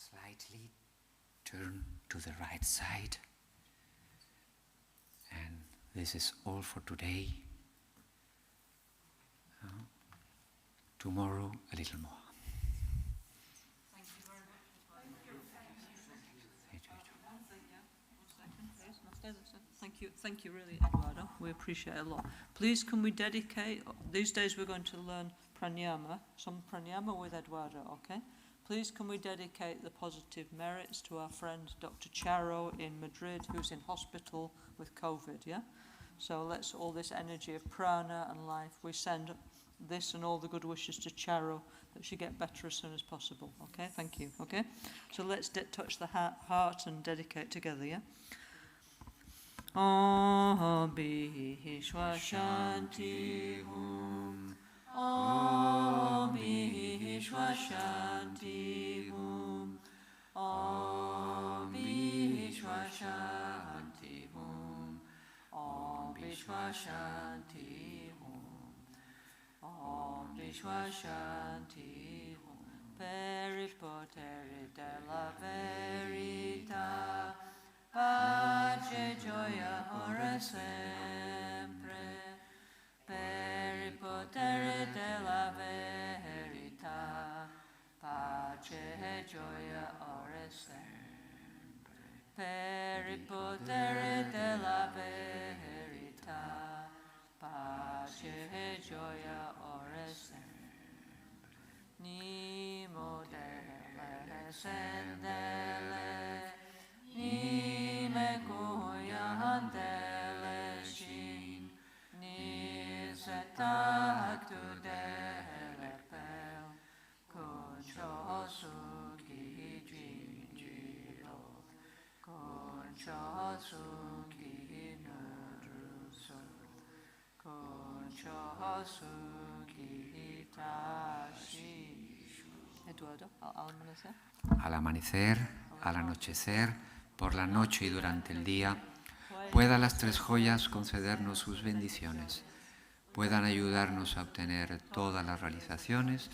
Slightly turn to the right side, and this is all for today. Tomorrow a little more. Thank you very much. Thank you really, Eduardo. We appreciate it a lot. Please can we dedicate, these days we're going to learn pranayama, some pranayama with Eduardo, okay? Please can we dedicate the positive merits to our friend Dr. Charo in Madrid, who's in hospital with COVID, yeah? So let's, all this energy of prana and life, we send this and all the good wishes to Charo, that she get better as soon as possible, okay? Thank you, okay? So let's touch the heart and dedicate together, yeah? Om Bhi Shwa Shanti Om Om Vishwa Shanti Hum. Om Vishwa Shanti Hum. Om Vishwa Shanti Hum. Om Vishwa Shanti Hum. Per potere della verità, pace, gioia, ora sempre. Per il potere della verità, pace e gioia, ora e sempre. Per il potere della verità, pace e gioia, ora e sempre. Nimo delle sendele, nime goyan dele shin, ni setaktu dele pel, concho suki jinjiro, concho suki nurso, concho suki tashi. Eduardo, al amanecer. Al amanecer, al anochecer, por la noche y durante el día, puedan las tres joyas concedernos sus bendiciones, puedan ayudarnos a obtener todas las realizaciones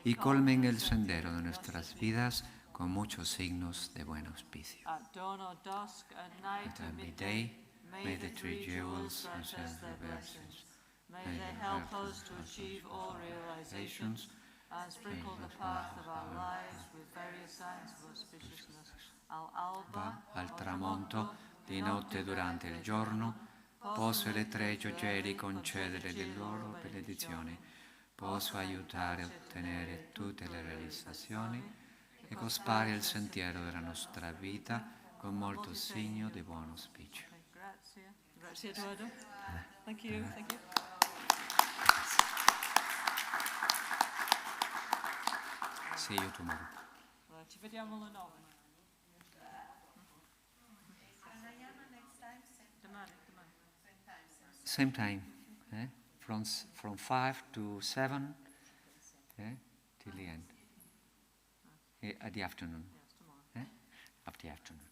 y colmen el sendero de nuestras vidas con muchos signos de buen auspicio. At dawn or dusk, at night or midday, may the three jewels manifest their blessings. May they help us to achieve all realizations and sprinkle the path of our lives with various signs of auspiciousness. All'alba, al tramonto, di notte durante il giorno, posso le tre gioielli concedere le loro benedizioni, posso aiutare a ottenere tutte le realizzazioni e cospare il sentiero della nostra vita con molto segno di buon auspicio. Grazie. Grazie Eduardo. Thank you. Thank you. See you tomorrow. Ci vediamo alle 9. Domani. Same time, from 5 to 7, till the end, at the afternoon, Yes, tomorrow. of the afternoon.